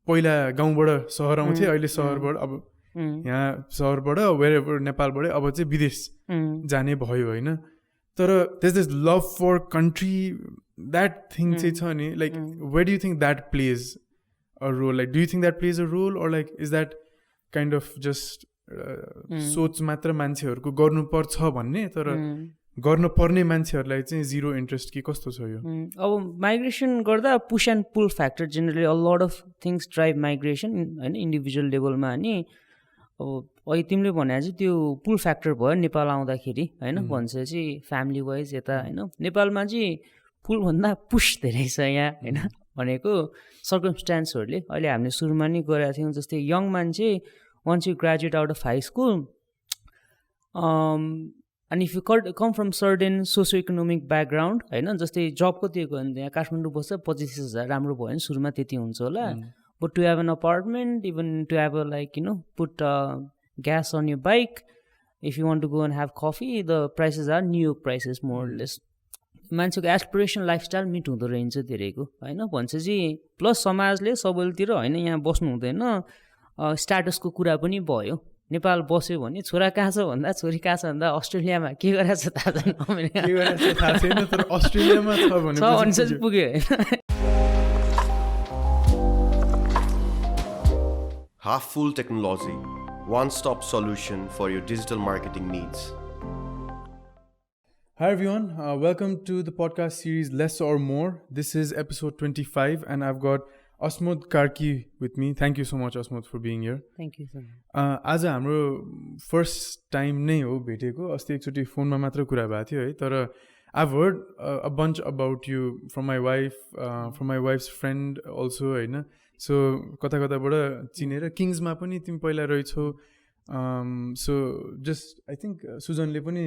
पहिला गाउँबाट सहर आउँथे अहिले सहरबाट अब यहाँ सहरबाट वेयरएभर नेपालबाट अब चाहिँ विदेश जाने भयो होइन तर there's this love for country that thing चाहिँ छ नि like where do you think that plays a role like do you think that plays a role or like is that kind of just सोच मात्र मान्छेहरूको गर्नुपर्छ भन्ने तर गर्न पर्ने मान्छेहरूलाई चाहिँ जिरो इन्ट्रेस्ट कि कस्तो छ यो अब माइग्रेसन गर्दा push and pull factor generally a lot of things drive migration होइन इन्डिभिजुअल लेभलमा अनि अब अहिले तिमीले भने चाहिँ त्यो पुल फ्याक्टर भयो नेपाल आउँदाखेरि होइन भन्छ चाहिँ फ्यामिली वाइज यता होइन नेपालमा चाहिँ पुलभन्दा पुस धेरै छ यहाँ होइन भनेको सर्कमस्टान्सहरूले अहिले हामीले सुरुमा नि गरेका थियौँ जस्तै यङ मान्छे once you graduate out of high school and if you come from certain socio-economic background होइन जस्तै जबको त्यो गयो भने यहाँ काठमाडौँ बस्छ 25,000 राम्रो भयो भने सुरुमा त्यति हुन्छ होला but to have an apartment even to have a like you know put gas on your bike if you want to go and have coffee the prices are New York prices more or less मान्छेको aspiration lifestyle meet हुँदो रहेछ धेरैको होइन भन्छ चाहिँ plus समाजले सबैतिर होइन यहाँ बस्नु हुँदैन स्ट्याटसको कुरा पनि भयो नेपाल बस्यो भने छोरा कहाँ छ भन्दा छोरी कहाँ छ भन्दा अस्ट्रेलियामा के गरेको छ थाहा छैन तर अस्ट्रेलियामा छ भने पुग्यो होइन Half Full Technology, one-stop solution for your digital marketing needs. Hi everyone, welcome to the podcast series Less or More. This is episode 25 and I've got Asmod Karki with me. Thank you so much Asmod for being here. Thank you so much. आज हाम्रो first time नै हो भेटेको अस्ति एकचोटि फोनमा मात्र कुरा भएको थियो है तर I've heard a bunch about you from my wife, from my wife's friend also होइन सो कता कताबाट चिनेर किङ्समा पनि तिमी पहिला रहेछौ सो जस्ट आई थिङ्क सुजनले पनि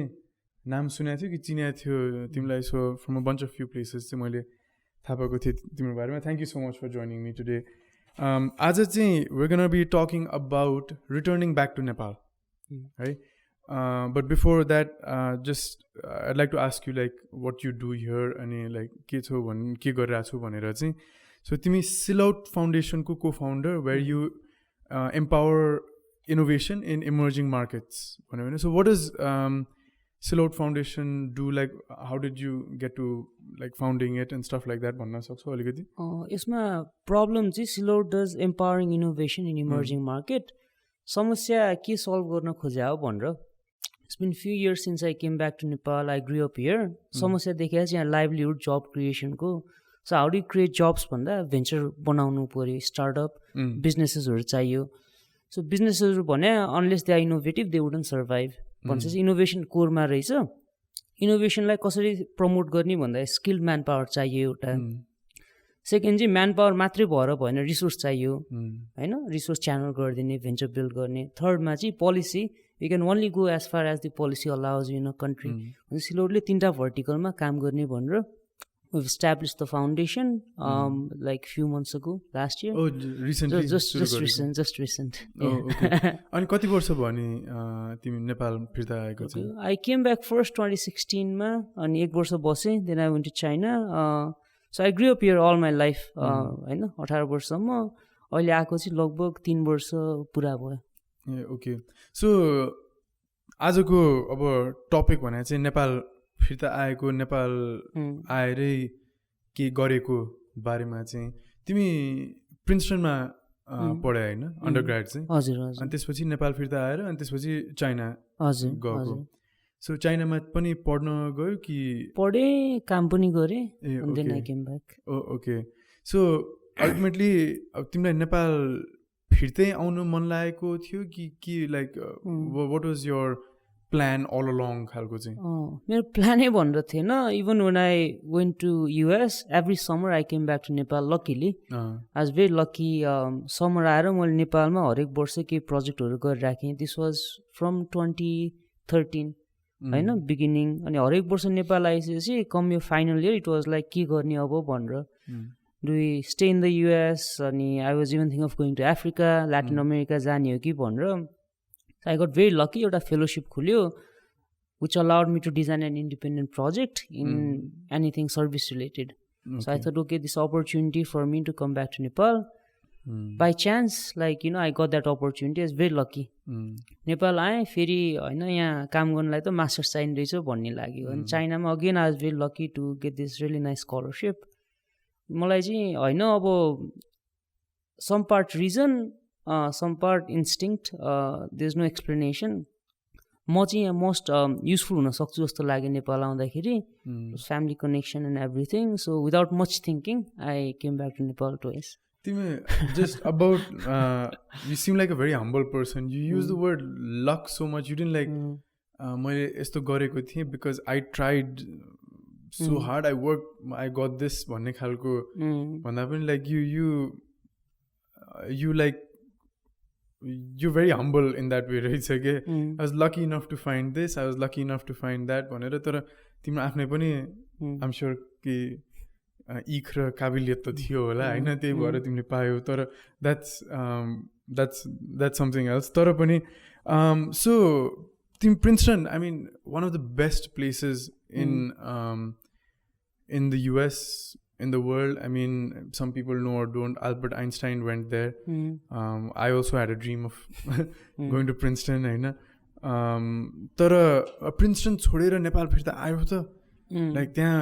नाम सुनेको थियो कि चिनेको थियो तिमीलाई so from a bunch of few places चाहिँ मैले थाहा पाएको थिएँ तिम्रो बारेमा thank you so much for joining me today आज चाहिँ we're gonna be talking about returning back to Nepal है but before that just I'd like to ask you like what you do here अनि like के छौ के गरिरहेको छु भनेर चाहिँ सो तिमी Silhouette फाउन्डेसनको co-founder where you empower innovation in emerging markets भन्यो भने so what does Silout Foundation do like how did you get to like founding it and stuff like that भन्न सक्छौ अलिकति यसमा प्रब्लम चाहिँ Silout does empowering innovation in emerging market समस्या के solve गर्न खोजे हो भनेर it's been few years since I came back to Nepal I grew up here समस्या देखेको चाहिँ यहाँ livelihood job creation को so how do you create jobs भन्दा venture बनाउनु पर्यो startup businesses हरु चाहियो so businesses हरु भने unless they are innovative they wouldn't survive भन्छ चाहिँ इनोभेसन कोरमा रहेछ इनोभेसनलाई कसरी प्रमोट गर्ने भन्दा स्किल्ड म्यान पावर चाहियो एउटा सेकेन्ड चाहिँ म्यान पावर मात्रै भएर भएन रिसोर्स चाहियो होइन रिसोर्स च्यानल गरिदिने भेन्चर बिल्ड गर्ने थर्डमा चाहिँ policy you can only go as far as the policy allows in a country सिलौटले 3टा भर्टिकलमा काम गर्ने भनेर we've established the foundation like few months ago last year. Oh, recently. Just recent. Oh, okay. अनि कति वर्ष भयो नि तिमी नेपाल फिर्ता आएको चाहिँ? I came back first 2016 मा अनि 1 वर्ष बसे then I went to China. So I grew up here all my life हैन 18 वर्षसम्म अहिले आएको चाहिँ लगभग 3 वर्ष पुरा भयो. ए ओके. सो आजको अब टपिक भने चाहिँ नेपाल फिर्ता आएको नेपाल आएरै के गरेको बारेमा चाहिँ तिमी प्रिन्सटनमा पढ्यो होइन अन्डर ग्राड चाहिँ हजुर अनि त्यसपछि नेपाल फिर्ता आएर अनि त्यसपछि चाइना हजुर गएको सो चाइनामा पनि पढ्न गयो कि पढेँ काम पनि गरेँ and then I came back. Okay so ultimately अब तिमीलाई नेपाल फिर्तै आउनु मन लागेको थियो कि like what was your plan all along खालको चाहिँ मेरो प्लानै भनेर थिएन even when I went to US every summer I came back to Nepal luckily I was very lucky summer आएर मैले नेपालमा हरेक वर्ष केही प्रोजेक्टहरू गरिराखेँ दिस वाज फ्रम 2013 होइन बिगिनिङ अनि हरेक वर्ष नेपाल आइसकेपछि कम यो final year it was like के गर्ने अब भनेर do we stay in the US अनि I was even think of going to Africa Latin America जाने हो कि भनेर I got very lucky एउटा फेलोशिप खुल्यो which allowed me to design an independent project in anything service related. So I thought okay this opportunity for me to come back to Nepal by chance like I got that opportunity is very lucky Nepal आएँ फेरि होइन यहाँ काम गर्नलाई त masters चाहिने रहेछ भन्ने लाग्यो अनि चाइनामा again I was very lucky to get this really nice scholarship मलाई चाहिँ होइन अब some part reason some part instinct there is no explanation म चाहिँ यहाँ मोस्ट युजफुल हुन सक्छु जस्तो लाग्यो नेपाल आउँदाखेरि family connection and everything so without much thinking I came back to Nepal twice तिमी just about you seem like a very humble person. You use the word luck so much. You didn't like मैले यस्तो गरेको थिएँ because I tried so hard. I worked, I got this भन्ने खालको भन्दा पनि like you like you're very humble in that way, right? Okay, I was lucky enough to find this. I was lucky enough to find that भनेर तर तिम्रो आफ्नै पनि I'm sure कि इख र काबिलियत त थियो होला होइन त्यही भएर तिमीले पायौ तर that's something else तर पनि so तिमी Princeton I mean one of the best places in the US in the world. I mean some people know or don't. Albert Einstein went there. I also had a dream of going to Princeton होइन तर Princeton छोडेर नेपाल फिर्ता आयो त like त्यहाँ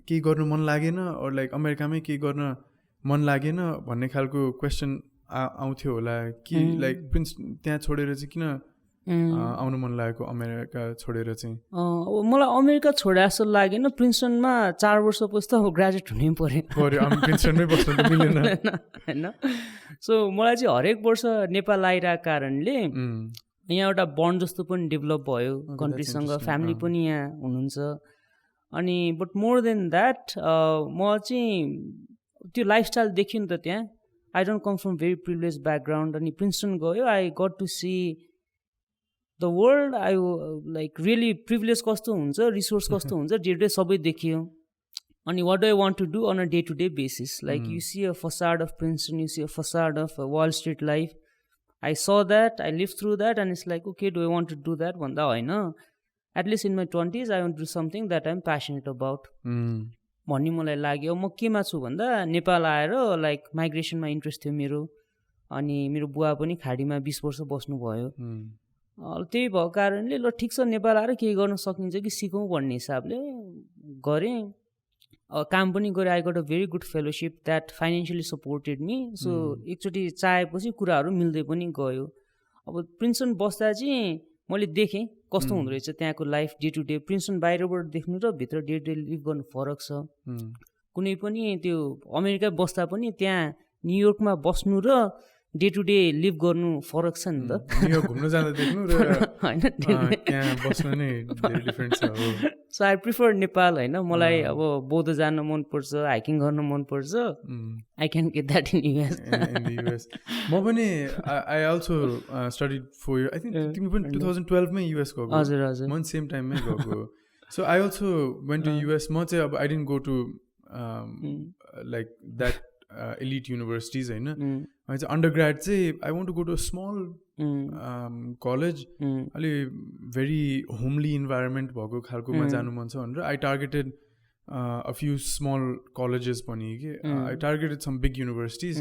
केही गर्नु मन लागेन और लाइक अमेरिकामै केही गर्न मन लागेन भन्ने खालको क्वेसन आउँथ्यो होला कि लाइक त्यहाँ छोडेर चाहिँ किन आउनु मन लागेको अमेरिका छोडेर चाहिँ मलाई अमेरिका छोडे जस्तो लागेन प्रिन्सटनमा 4 वर्षपछि त ग्रेजुएट हुनै पर्यो प्रिन्सटनमै बस्नु त मिलेन होइन सो मलाई चाहिँ हरेक वर्ष नेपाल आइरहेको कारणले यहाँ एउटा बन्ड जस्तो पनि डेभलप भयो कन्ट्रीसँग फ्यामिली पनि यहाँ हुनुहुन्छ अनि बट मोर देन द्याट म चाहिँ त्यो लाइफस्टाइल देखियो नि त त्यहाँ I don't come from very privilege background अनि प्रिन्सटन गयो I got to see the world I like really privilege कस्तो हुन्छ रिसोर्स कस्तो हुन्छ डे टु डे सबै देखियो अनि what do I want to do on a day to day basis like you see a facade of Princeton you see a facade of Wall Street life I saw that I live through that and it's like okay do I want to do that भन्दा होइन at least in my 20s I want to do something that I'm passionate about भन्ने मलाई लाग्यो म केमा छु भन्दा नेपाल आएर लाइक माइग्रेसनमा इन्ट्रेस्ट थियो मेरो अनि मेरो बुवा पनि खाडीमा 20 वर्ष बस्नुभयो त्यही भएको कारणले ल ठिक छ नेपाल आएर केही गर्न सकिन्छ कि सिकौँ भन्ने हिसाबले गरेँ काम पनि गरेँ I got a very good fellowship that financially supported me so एकचोटि चाहेपछि कुराहरू मिल्दै पनि गयो अब प्रिन्सटन बस्दा चाहिँ मैले देखेँ कस्तो हुँदो रहेछ त्यहाँको life day to day Princeton बाहिरबाट देख्नु र भित्र डे टु डे लिभ गर्नु फरक छ कुनै पनि त्यो अमेरिका बस्दा पनि त्यहाँ न्युयोर्कमा बस्नु र डे टु डे लिभ गर्नु फरक छ नि त न्युयोर्क घुम्न जाँदा देख्नु र त्यहाँ बस्नु नै धेरै डिफरेन्ट छ सो आई प्रिफर नेपाल होइन मलाई अब बौद्ध जान मनपर्छ हाइकिङ गर्न मनपर्छ I can get that in US म पनि I also studied 4 year I think तिमी पनि 2012 मै युएस गएको हजुर हजुर म सेम टाइममै गएको so I also went to US म चाहिँ अब I didn't go to like that elite universities होइन अनि चाहिँ अन्डरग्रेड चाहिँ I want to go to small college अलि भेरी होमली इन्भाइरोमेन्ट भएको खालकोमा जानु मन छ भनेर I targeted a few small colleges पनि कि I targeted some big universities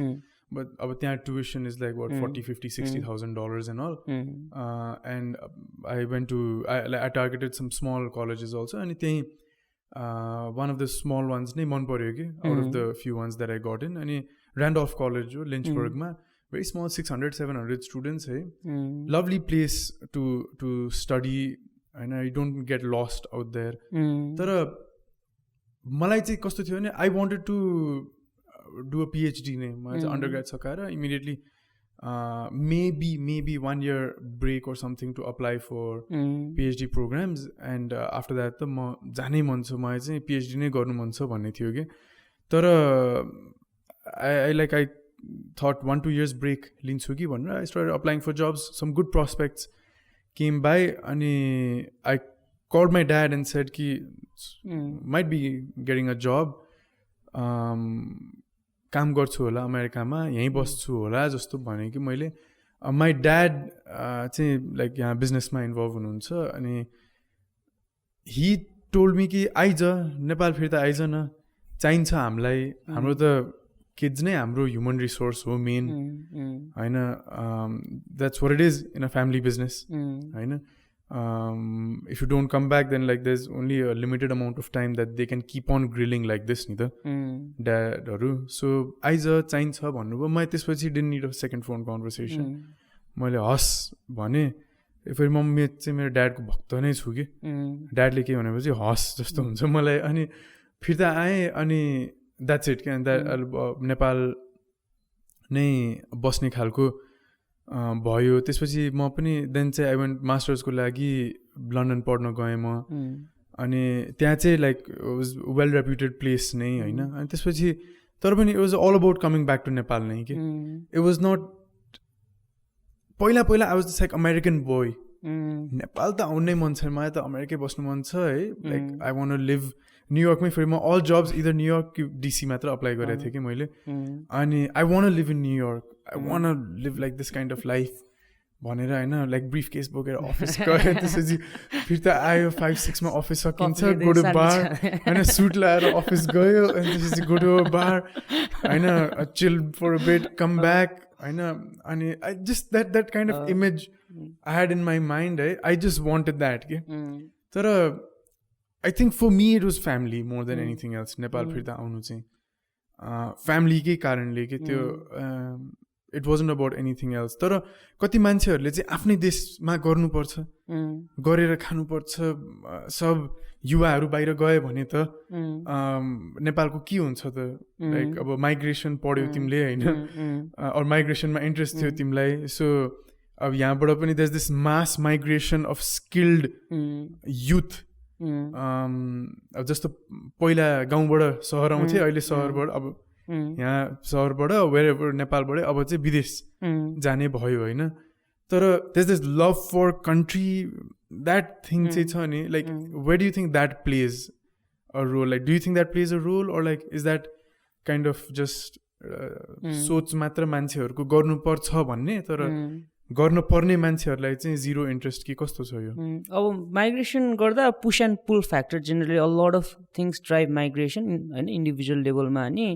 but अब त्यहाँ tuition is like what $40,000-$60,000 and all and I went to I targeted some small colleges also अनि त्यहीँ one of the small ones नै मन पर्यो कि out of the few ones that I got in अनि Randolph College हो लिन्चबर्गमा very small 600-700 students है lovely place to study and I don't get lost out there तर मलाई चाहिँ कस्तो थियो भने I wanted to do a PhD नै मलाई चाहिँ undergrad सकाएर immediately maybe 1 year break or something to apply for PhD programs and after that त म जानै मन छ मलाई चाहिँ PhD नै गर्नु मन छ भन्ने थियो कि तर I thought 1-2 years break लिन्छु कि भनेर I started applying for jobs some good prospects came by अनि I called my dad and said कि might be getting a job काम गर्छु होला अमेरिकामा यहीँ बस्छु होला जस्तो भने कि मैले माई ड्याड चाहिँ लाइक यहाँ बिजनेसमा इन्भल्भ हुनुहुन्छ अनि हि टोल्ड मी कि आइज नेपाल फिर्ता आइज न चाहिन्छ हामीलाई हाम्रो त किड्स नै हाम्रो ह्युमन रिसोर्स हो मेन होइन that's what it is in a family business होइन if you don't come back then like there's only a limited amount of time that they can keep on grilling like this ni ta dadharu so आइज चाहिन्छ भन्नुभयो मैले त्यसपछि didn't need a second phone conversation मैले हस् भने फेरि mummy चाहिँ मेरो ड्याडको भक्त नै छु कि ड्याडले के भनेपछि हस् जस्तो हुन्छ मलाई अनि फिर्ता आएँ अनि द्याट्स इट क्या नेपाल नै बस्ने खालको भयो त्यसपछि म पनि देन चाहिँ आई वेन्ट मास्टर्सको लागि लन्डन पढ्न गएँ म अनि त्यहाँ चाहिँ like was well reputed place नै होइन अनि त्यसपछि तर पनि it was all about coming back to Nepal नै कि इट वाज नट पहिला I was like American boy Nepal त आउनै मन छैन मलाई त अमेरिकै बस्नु मन छ है like I want to live न्युयोर्कमै फेरि म अल जब्स इदर न्युयोर्क कि डिसी मात्र अप्लाई गरेको थिएँ कि मैले अनि I want to live in New York I want to live like this kind of life भनेर होइन लाइक ब्रिफ केस बोकेर अफिस गयो त्यसपछि फेरि त आयो 5-6 मा अफिस सकिन्छ गो टु बार होइन सुट लगाएर अफिस गयो अनि त्यसपछि गो टु बार होइन chill for a bit come back होइन अनि I just that kind of image I had in my mind है आई जस्ट वान्टेड द्याट के तर I think for me it was family more than anything else Nepal फिर्ता आउनु चाहिँ फ्यामिलीकै कारणले कि त्यो it wasn't about anything else तर कति मान्छेहरूले चाहिँ आफ्नै देशमा गर्नुपर्छ गरेर खानुपर्छ सब युवाहरू बाहिर गयो भने त नेपालको के हुन्छ त लाइक अब माइग्रेसन पढ्यौ तिमीले होइन अरू माइग्रेसनमा इन्ट्रेस्ट थियो तिमीलाई सो अब यहाँबाट पनि there is this mass migration of skilled youth अब जस्तो पहिला गाउँबाट सहर आउँथे अहिले सहरबाट अब यहाँ सहरबाट वेयर नेपालबाट अब चाहिँ विदेश जाने भयो होइन तर there this love for country that thing चाहिँ छ नि like where do you think that plays a role like do you think that plays a role or like is that kind of just सोच मात्र मान्छेहरूको गर्नुपर्छ भन्ने तर गर्न पर्ने मान्छेहरूलाई चाहिँ जिरो इन्ट्रेस्ट कि कस्तो छ यो अब माइग्रेसन गर्दा push and pull factor generally a lot of things drive migration होइन इन्डिभिजुअल लेभलमा अनि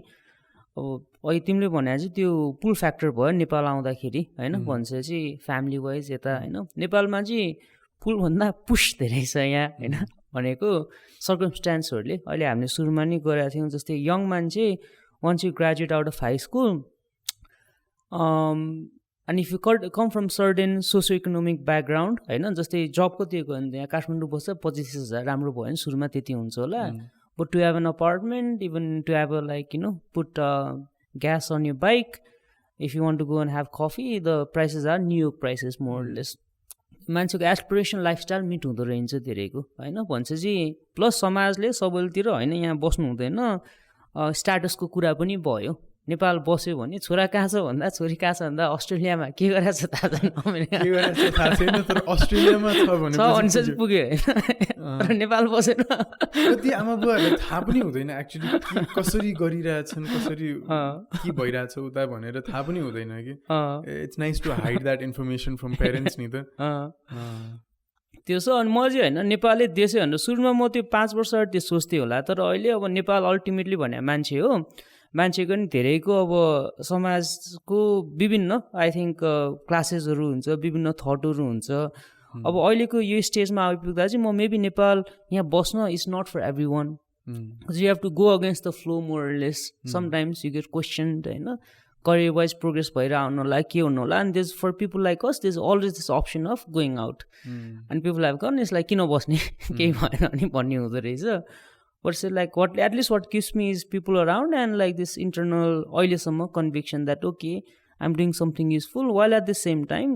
अब अहिले तिमीले भने चाहिँ त्यो पुल फ्याक्टर भयो नेपाल आउँदाखेरि होइन भन्छ चाहिँ फ्यामिली वाइज यता होइन नेपालमा चाहिँ पुलभन्दा पुस धेरै छ यहाँ होइन भनेको सर्कमस्टान्सहरूले अहिले हामीले सुरुमा नि गरेका थियौँ जस्तै यङ मान्छे once you graduate out of high school अनि if you come from certain socio economic background होइन जस्तै जब कति गयो भने यहाँ काठमाडौँ बस्छ 25,000 राम्रो भयो भने सुरुमा त्यति हुन्छ होला but to have an apartment even to have a like you know put gas on you bike if you want to go and have coffee the prices are New York prices more or less मान्छेको aspiration lifestyle meet हुँदो रहेछ धेरैको होइन भन्छ चाहिँ plus समाजले सबैतिर होइन यहाँ बस्नु हुँदैन स्ट्याटसको कुरा पनि भयो नेपाल बस्यो भने छोरा कहाँ छ भन्दा छोरी कहाँ छ भन्दा अस्ट्रेलियामा के गरेको छ थाहा छैन तर अस्ट्रेलियामा छ पुग्यो होइन तर नेपाल बसेन कति आमा बुवाहरूले थाहा पनि हुँदैन एक्चुली कसरी गरिरहेछन् कसरी के भइरहेछ उता भनेर थाहा पनि हुँदैन कि it's nice to hide that information from parents नि त त्यो छ अनि म चाहिँ होइन नेपालै देशै भनेर सुरुमा म त्यो 5 वर्ष त्यो सोच्थेँ होला तर अहिले अब नेपाल अल्टिमेटली भने मान्छे हो मान्छेको नि धेरैको अब समाजको विभिन्न आई थिङ्क क्लासेसहरू हुन्छ विभिन्न थटहरू हुन्छ अब अहिलेको यो स्टेजमा आइपुग्दा चाहिँ म मेबी नेपाल यहाँ बस्न is not for every one you have to go against the flow more or less sometimes you get question होइन करियर वाइज प्रोग्रेस भएर आउनु होला के हुनु होला and this for people like us this always this option of going out and people have gone यसलाई किन बस्ने केही भएन भने भन्ने हुँदो रहेछ But say like what at least what keeps me is people around and like this internal oilism conviction that okay I'm doing something useful while at the same time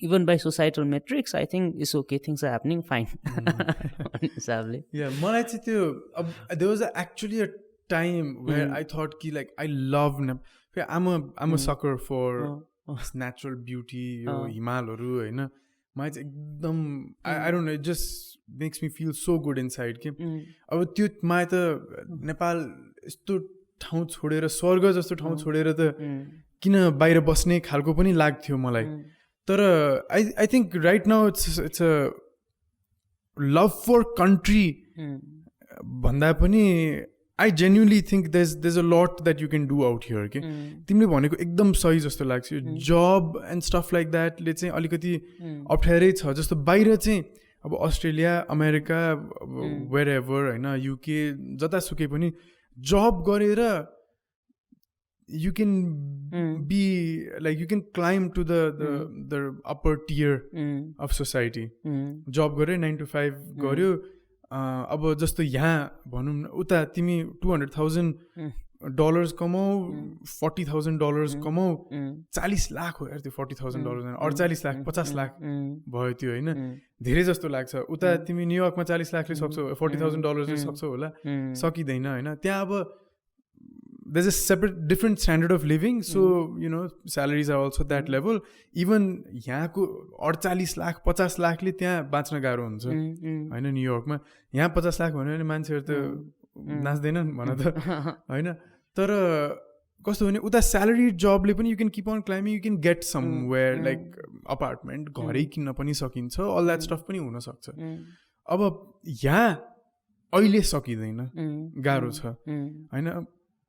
even by societal metrics I think it's okay things are happening fine. Yeah, मलाई चाहिँ त्यो there was actually a time where I thought कि like I love I'm a sucker for natural beauty यो हिमालहरू हैन मलाई चाहिँ एकदम I don't know it just makes me feel so good inside कि अब त्यो मलाई त नेपाल यस्तो ठाउँ छोडेर स्वर्ग जस्तो ठाउँ छोडेर त किन बाहिर बस्ने खालको पनि लाग्थ्यो मलाई तर I think right now it's a love for country भन्दा पनि I genuinely think there's a lot that you can do out here के तिमीले भनेको एकदम सही जस्तो लाग्छ यो जब एन्ड स्टफ लाइक द्याटले चाहिँ अलिकति अप्ठ्यारै छ जस्तो बाहिर चाहिँ अब अस्ट्रेलिया अमेरिका वेयर एभर होइन युके जतासुकै पनि जब गरेर you can be like you can climb to the upper tier of society job गरे 9 to 5 गर्यो अब जस्तो यहाँ भनौँ न उता तिमी $200,000 कमाऊ $40,000 कमाऊ 40 लाख हो यार त्यो $40,000 48 लाख 50 लाख भयो त्यो होइन धेरै जस्तो लाग्छ उता तिमी न्युयोर्कमा 40 लाखले सक्छौ $40,000 ले सक्छौ होला सकिँदैन होइन त्यहाँ अब there's a separate different standard of living so you know salaries are also that level even यहाँको 48 लाख 50 लाखले त्यहाँ बाँच्न गाह्रो हुन्छ होइन न्युयोर्कमा यहाँ 50 लाख भन्यो भने मान्छेहरू त नाच्दैनन् भन त होइन तर कस्तो भने उता स्यालेरी जबले पनि you can keep on climbing you can get somewhere like apartment घरै किन्न पनि सकिन्छ अल द्याट स्टफ पनि हुनसक्छ अब यहाँ अहिले सकिँदैन गाह्रो छ होइन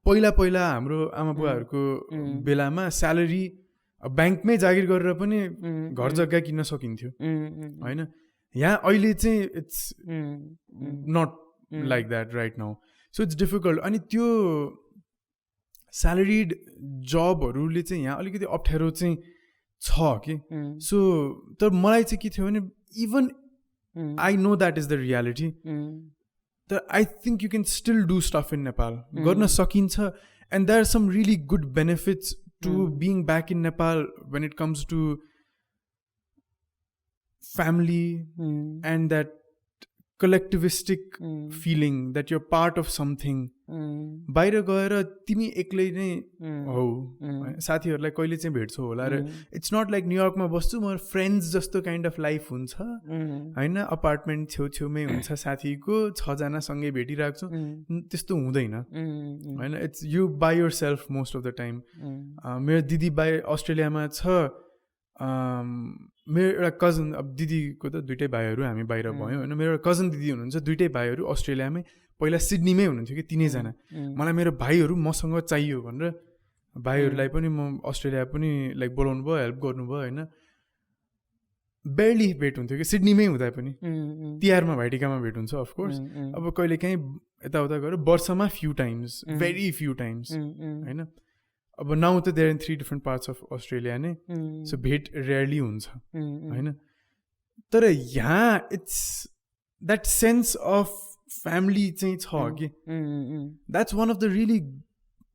पहिला हाम्रो आमा बुवाहरूको बेलामा स्यालेरी ब्याङ्कमै जागिर गरेर पनि घर जग्गा किन्न सकिन्थ्यो होइन यहाँ अहिले चाहिँ it's not like that right now so it's difficult अनि त्यो स्यालेरिड जबहरूले चाहिँ यहाँ अलिकति अप्ठ्यारो चाहिँ छ कि सो तर मलाई चाहिँ के थियो भने even I know that is the reality I think you can still do stuff in Nepal. Garna sakincha, and there are some really good benefits to being back in Nepal when it comes to family and that collectivistic feeling that you're part of something. बाहिर गएर तिमी एक्लै नै हौ साथीहरूलाई कहिले चाहिँ भेट्छौ होला र इट्स नट लाइक न्युयोर्कमा बस्छु म फ्रेन्ड्स जस्तो काइन्ड अफ लाइफ हुन्छ होइन अपार्टमेन्ट छेउछेउमै हुन्छ साथीको 6 जना सँगै भेटिरहेको छु त्यस्तो हुँदैन होइन it's you by your self most of the time मेरो दिदी बाहिर अस्ट्रेलियामा छ मेरो एउटा कजन अब दिदीको त दुइटै भाइहरू हामी बाहिर भयौँ होइन मेरो एउटा कजन दिदी हुनुहुन्छ दुइटै भाइहरू अस्ट्रेलियामै पहिला सिडनीमै हुनुहुन्थ्यो कि तिनैजना मलाई मेरो भाइहरू मसँग चाहियो भनेर भाइहरूलाई पनि म अस्ट्रेलिया पनि लाइक बोलाउनु भयो हेल्प गर्नुभयो होइन बेयरली भेट हुन्थ्यो कि सिडनीमै हुँदा पनि तिहारमा भाइटिकामा भेट हुन्छ अफकोर्स अब कहिले काहीँ यताउता गएर वर्षमा few times very few times होइन अब नाउ त there in 3 different parts of Australia नै सो भेट रेयरली हुन्छ होइन तर यहाँ it's that sense of family चाहिँ छ कि that's one of the really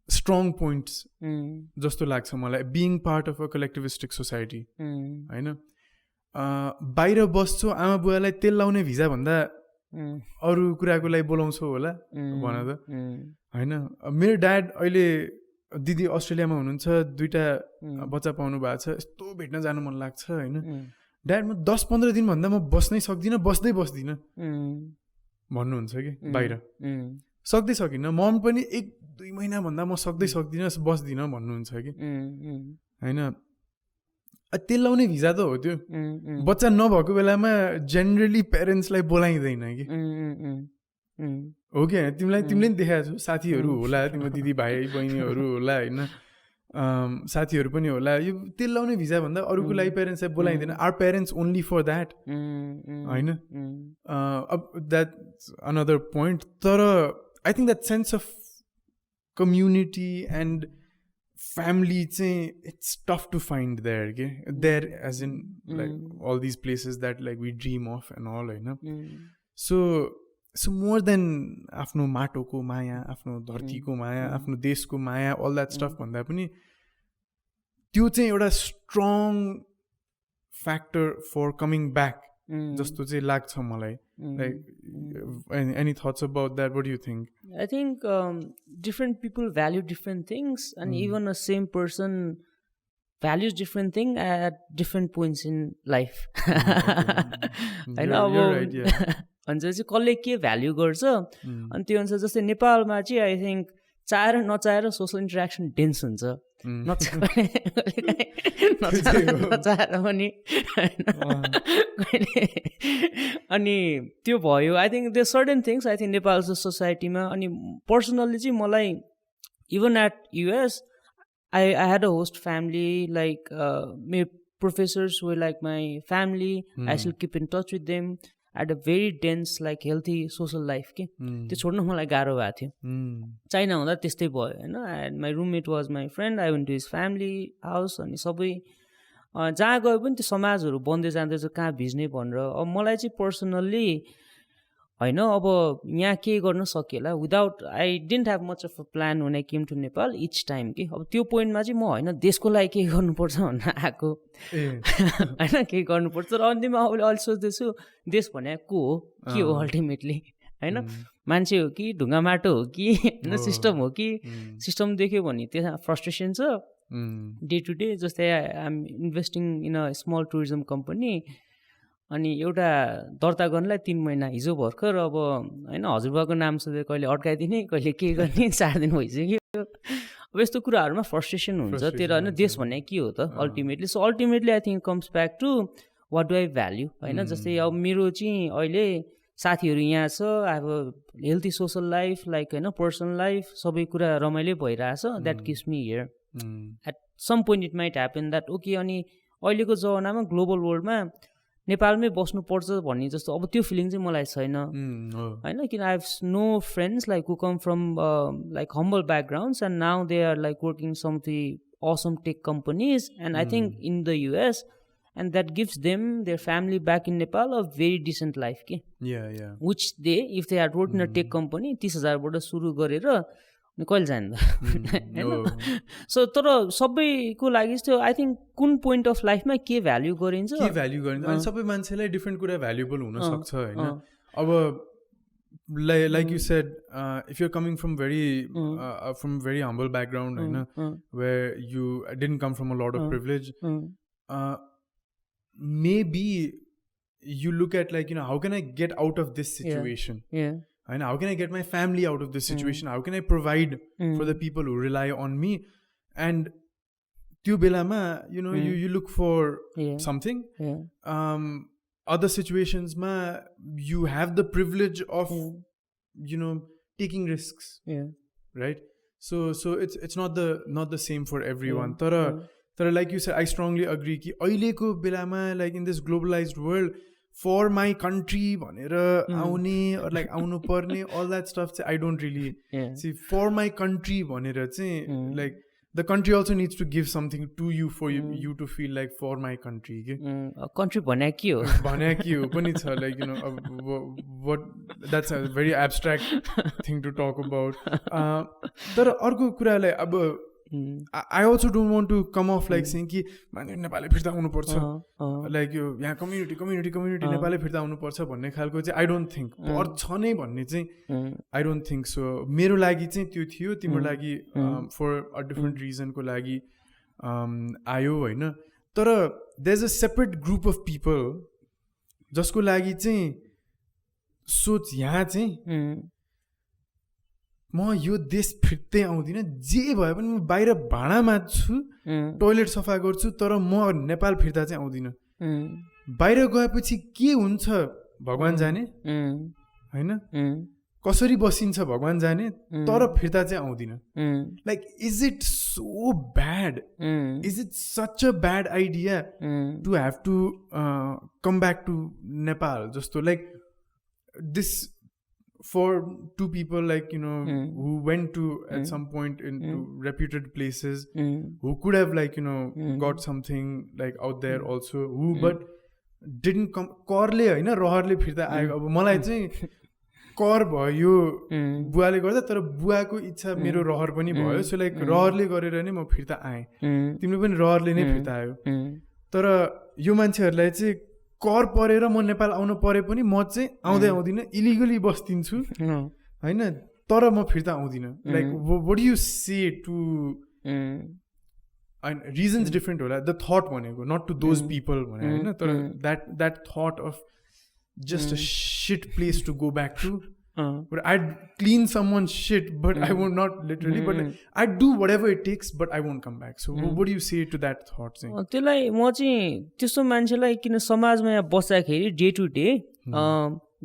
strong points जस्तो लाग्छ मलाई being part of a collectivistic society होइन बाहिर बस्छु आमा बुवालाई तेल लाउने भिजा भन्दा अरू कुराको लागि बोलाउँछौ होला भन त होइन मेरो ड्याड अहिले दिदी अस्ट्रेलियामा हुनुहुन्छ 2टा बच्चा पाउनु भएको छ यस्तो भेट्न जानु मन लाग्छ होइन ड्याड म 10-15 दिन भन्दा म बस्नै सक्दिनँ बस्दिनँ भन्नुहुन्छ कि बाहिर सक्दै सकिनँ मम पनि 1-2 महिना भन्दा म सक्दिनँ बस्दिनँ भन्नुहुन्छ कि होइन तेल लाउने भिजा त हो त्यो बच्चा नभएको बेलामा जेनरली पेरेन्ट्सलाई बोलाइँदैन कि हो कि तिमीले पनि देखाएको छौ साथीहरू होला तिम्रो दिदी भाइ बहिनीहरू होला होइन साथीहरू पनि होला यो तेल लाउने भिजा भन्दा अरूको लागि पेरेन्ट्सलाई बोलाइँदैन our parents only for that होइन अब द्याट्स अनदर पोइन्ट तर I think that sense of community and family चाहिँ it's tough to find there के there age in like all these places that like we dream of and all होइन so more than आफ्नो माटोको माया आफ्नो धरतीको माया आफ्नो देशको माया अल द्याट स्टफ भन्दा पनि त्यो चाहिँ एउटा strong factor for coming back जस्तो चाहिँ लाग्छ मलाई like any thoughts about that what do you think I think different people value different things and even a same person values different thing at different points in life होइन अब हुन्छ चाहिँ कसले के भ्याल्यु गर्छ अनि त्यो अनुसार जस्तै नेपालमा चाहिँ आई थिङ्क चाहेर नचाहेर सोसल इन्टरेक्सन डेन्स हुन्छ नचाहेर पनि अनि त्यो भयो I think there certain things I think Nepal सोसाइटीमा अनि पर्सनल्ली चाहिँ मलाई even at US I had a host family, like my professors were like my family. I still keep in touch with them. I had a very dense, like healthy social life. त्यो छोड्न मलाई गाह्रो भएको थियो China हुँदा त्यस्तै भयो होइन and my roommate was my friend I went to his family house अनि सबै जहाँ गयो पनि त्यो समाजहरू बन्दै जाँदैछ कहाँ भिज्ने भनेर अब मलाई चाहिँ पर्सनल्ली होइन अब यहाँ के गर्न सकिएला without I didn't have much of a plan when I came to Nepal each time कि अब त्यो पोइन्टमा चाहिँ म होइन देशको लागि के गर्नुपर्छ भनेर आएको होइन केही गर्नुपर्छ र अन्तिममा अब अहिले सोच्दैछु देश भने को हो के हो अल्टिमेटली होइन मान्छे हो कि ढुङ्गा माटो हो कि होइन सिस्टम हो कि सिस्टम देख्यो भने त्यसमा फ्रस्ट्रेसन छ डे टु डे जस्तै I am investing in a small tourism company अनि एउटा दर्ता गर्नलाई 3 महिना हिजो भर्खर अब होइन हजुरबाको नाम सोधेर कहिले अड्काइदिने कहिले के गर्ने 4 दिन भइसक्यो अब यस्तो कुराहरूमा फ्रस्ट्रेसन हुन्छ तेरो होइन देश भन्ने के हो त ultimately so ultimately I think comes back to what do I value होइन जस्तै अब मेरो चाहिँ अहिले साथीहरू यहाँ छ I have a healthy social life like होइन पर्सनल लाइफ सबै कुरा रमाइलो भइरहेछ that keeps me here at some point it might happen that okay अनि अहिलेको जमानामा ग्लोबल वर्ल्डमा नेपालमै बस्नुपर्छ भन्ने जस्तो अब त्यो फिलिङ चाहिँ मलाई छैन होइन किन I have no friends like who come from like humble backgrounds and now they are like working some the awesome tech companies and I think in the US and that gives them their family back in Nepal a very decent life which they if they had worked in a tech company 30,000 बाट सुरु गरेर कहिले जान्दा so तर सबैको लागि त्यो I think कुन पोइन्ट अफ लाइफमा के भ्याल्यु गरिन्छ अनि सबै मान्छेलाई डिफ्रेन्ट कुरा भ्यालुएबल हुन सक्छ होइन अब like you said if you're coming from very humble background where you didn't come from a lot of privilege maybe you look at like how can I get out of this situation and how can I get my family out of this situation how can I provide for the people who rely on me and tyo belama you look for something other situations ma you have the privilege of taking risks right so it's not the same for everyone tara like you said I strongly agree ki aileko belama like in this globalized world for my country bhanera aune or like aunu parne all that stuff I don't really see for my country bhanera chahi like the country also needs to give something to you for you to feel like for my country country bhane ke ho pani cha like what that's a very abstract thing to talk about tara arko kura lai ab I also don't want to come off like saying कि नेपाली फिर्ता आउनुपर्छ like यो यहाँ community Nepali फिर्ता आउनुपर्छ भन्ने खालको चाहिँ आई डोन्ट थिङ्क पर्छ नै भन्ने चाहिँ आई डोन्ट थिङ्क सो मेरो लागि चाहिँ त्यो थियो तिम्रो लागि फर अ डिफ्रेन्ट रिजनको लागि आयो होइन तर there is a separate group of people जसको लागि चाहिँ सोच यहाँ चाहिँ म यो देश फिर्तै आउँदिनँ जे भए पनि म बाहिर भाँडा माझ्छु टोइलेट सफा गर्छु तर म नेपाल फिर्ता चाहिँ आउँदिनँ बाहिर गएपछि के हुन्छ भगवान जाने होइन कसरी बसिन्छ भगवान जाने तर फिर्ता चाहिँ आउँदिनँ like is it so bad is it such a bad idea to have to come back to Nepal जस्तो like this for two people like who went to at some point into reputed places who could have like got something like out there also who but didn't come करले हैन रहरले फिर्ता आयो अब मलाई चाहिँ कर भयो बुवाले गर्दा तर बुवाको इच्छा मेरो रहर पनि भयो सो लाइक रहरले गरेर नै म फिर्ता आएँ तिमीले पनि रहरले नै फिर्ता आयो तर यो मान्छेहरुलाई चाहिँ कर परेर म नेपाल आउनु परे पनि म चाहिँ आउँदिनँ इलिगली बस्दिन्छु होइन तर म फिर्ता आउँदिनँ like what do you say to reasons different होला द थट भनेको नट टु दोज पिपल भने होइन तर that thought of just a shit place to go back to But I'd clean someone's shit, but I won't, not literally, but I'd do whatever it takes, but I won't come back. So what do you say to that thought? त्यसलाई म चाहिँ त्यस्तो मान्छेलाई किन समाजमा यहाँ बस्दाखेरि day to day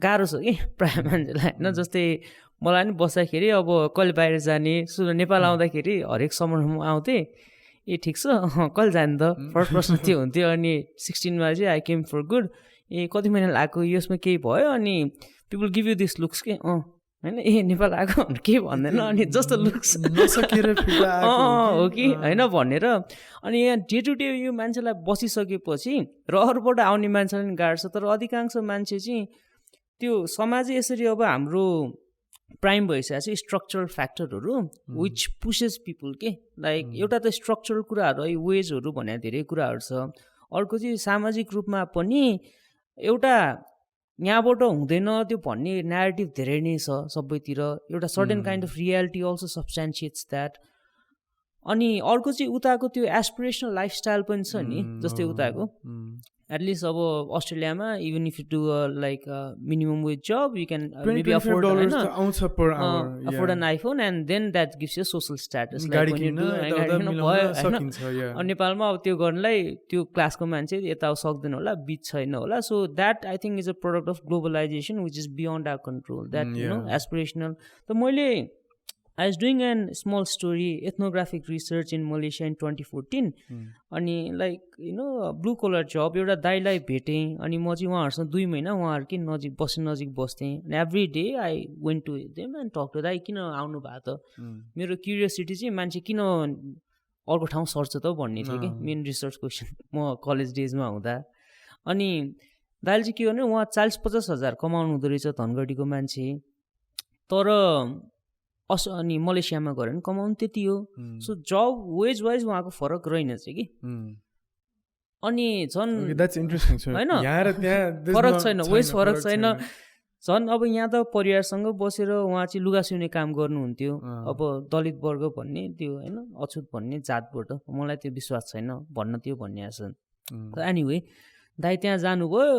गाह्रो छ कि प्रायः मान्छेलाई होइन जस्तै मलाई नि बस्दाखेरि अब कहिले बाहिर जाने नेपाल आउँदाखेरि हरेक समरमा आउँथेँ ए ठिक छ कहिले जाने त फर्स्ट प्रश्न त्यो हुन्थ्यो अनि 16मा चाहिँ आई केम फर गुड ए कति महिना लाग्यो यसमा केही भयो अनि people give you this looks के होइन ए नेपाल आएको भनेर केही भन्दैन अनि जस्तो लुक्स हो कि होइन भनेर अनि यहाँ डे टु डे यो मान्छेलाई बसिसकेपछि रहरबाट आउने मान्छेलाई पनि गाड्छ तर अधिकांश मान्छे चाहिँ त्यो समाजै यसरी अब हाम्रो प्राइम भइसकेको छ स्ट्रक्चरल फ्याक्टरहरू विच पुसेस पिपुल के लाइक एउटा त स्ट्रक्चरल कुराहरू है वेजहरू भने धेरै कुराहरू छ अर्को चाहिँ सामाजिक रूपमा पनि एउटा यहाँबाट हुँदैन त्यो भन्ने न्यारेटिभ धेरै नै छ सबैतिर एउटा certain kind of reality also substantiates that अनि अर्को चाहिँ उताको त्यो एस्पिरेसनल लाइफस्टाइल पनि छ नि जस्तै उताको एटलिस्ट अब अस्ट्रेलियामा even if you do like minimum wage job you can maybe afford afford an iPhone and then that gives you social status भयो नेपालमा अब त्यो गर्नलाई त्यो क्लासको मान्छे यता सक्दैन होला बिच छैन होला so that I think is a product of globalization which is beyond our control that you know aspirational त मैले I was doing a small story, ethnographic research in Malaysia in 2014. अनि like you know blue colour जब एउटा दाइलाई भेटेँ अनि म चाहिँ उहाँहरूसँग 2 महिना उहाँहरूकै नजिक बस्थेँ अनि every day I went to them and talk to दाइ किन आउनु भएको त मेरो क्युरियोसिटी चाहिँ मान्छे किन अर्को ठाउँ सर्छ त भन्ने थियो कि मेन रिसर्च क्वेसन म कलेज डेजमा हुँदा अनि दाइले चाहिँ के गर्ने उहाँ 40-50 हजार कमाउनु हुँदो रहेछ धनगढीको मान्छे तर अनि मलेसियामा गएर पनि कमाउनु त्यति हो सो जब वेज वाइज उहाँको फरक रहेनछ कि अनि झन् होइन फरक छैन वेज फरक छैन झन् अब यहाँ त परिवारसँग बसेर उहाँ चाहिँ लुगा सिउने काम गर्नुहुन्थ्यो अब दलित वर्ग भन्ने त्यो होइन अछुत भन्ने जातबाट मलाई त्यो विश्वास छैन भन्न त्यो भन्ने आछ एनिवे दाइ त्यहाँ जानुभयो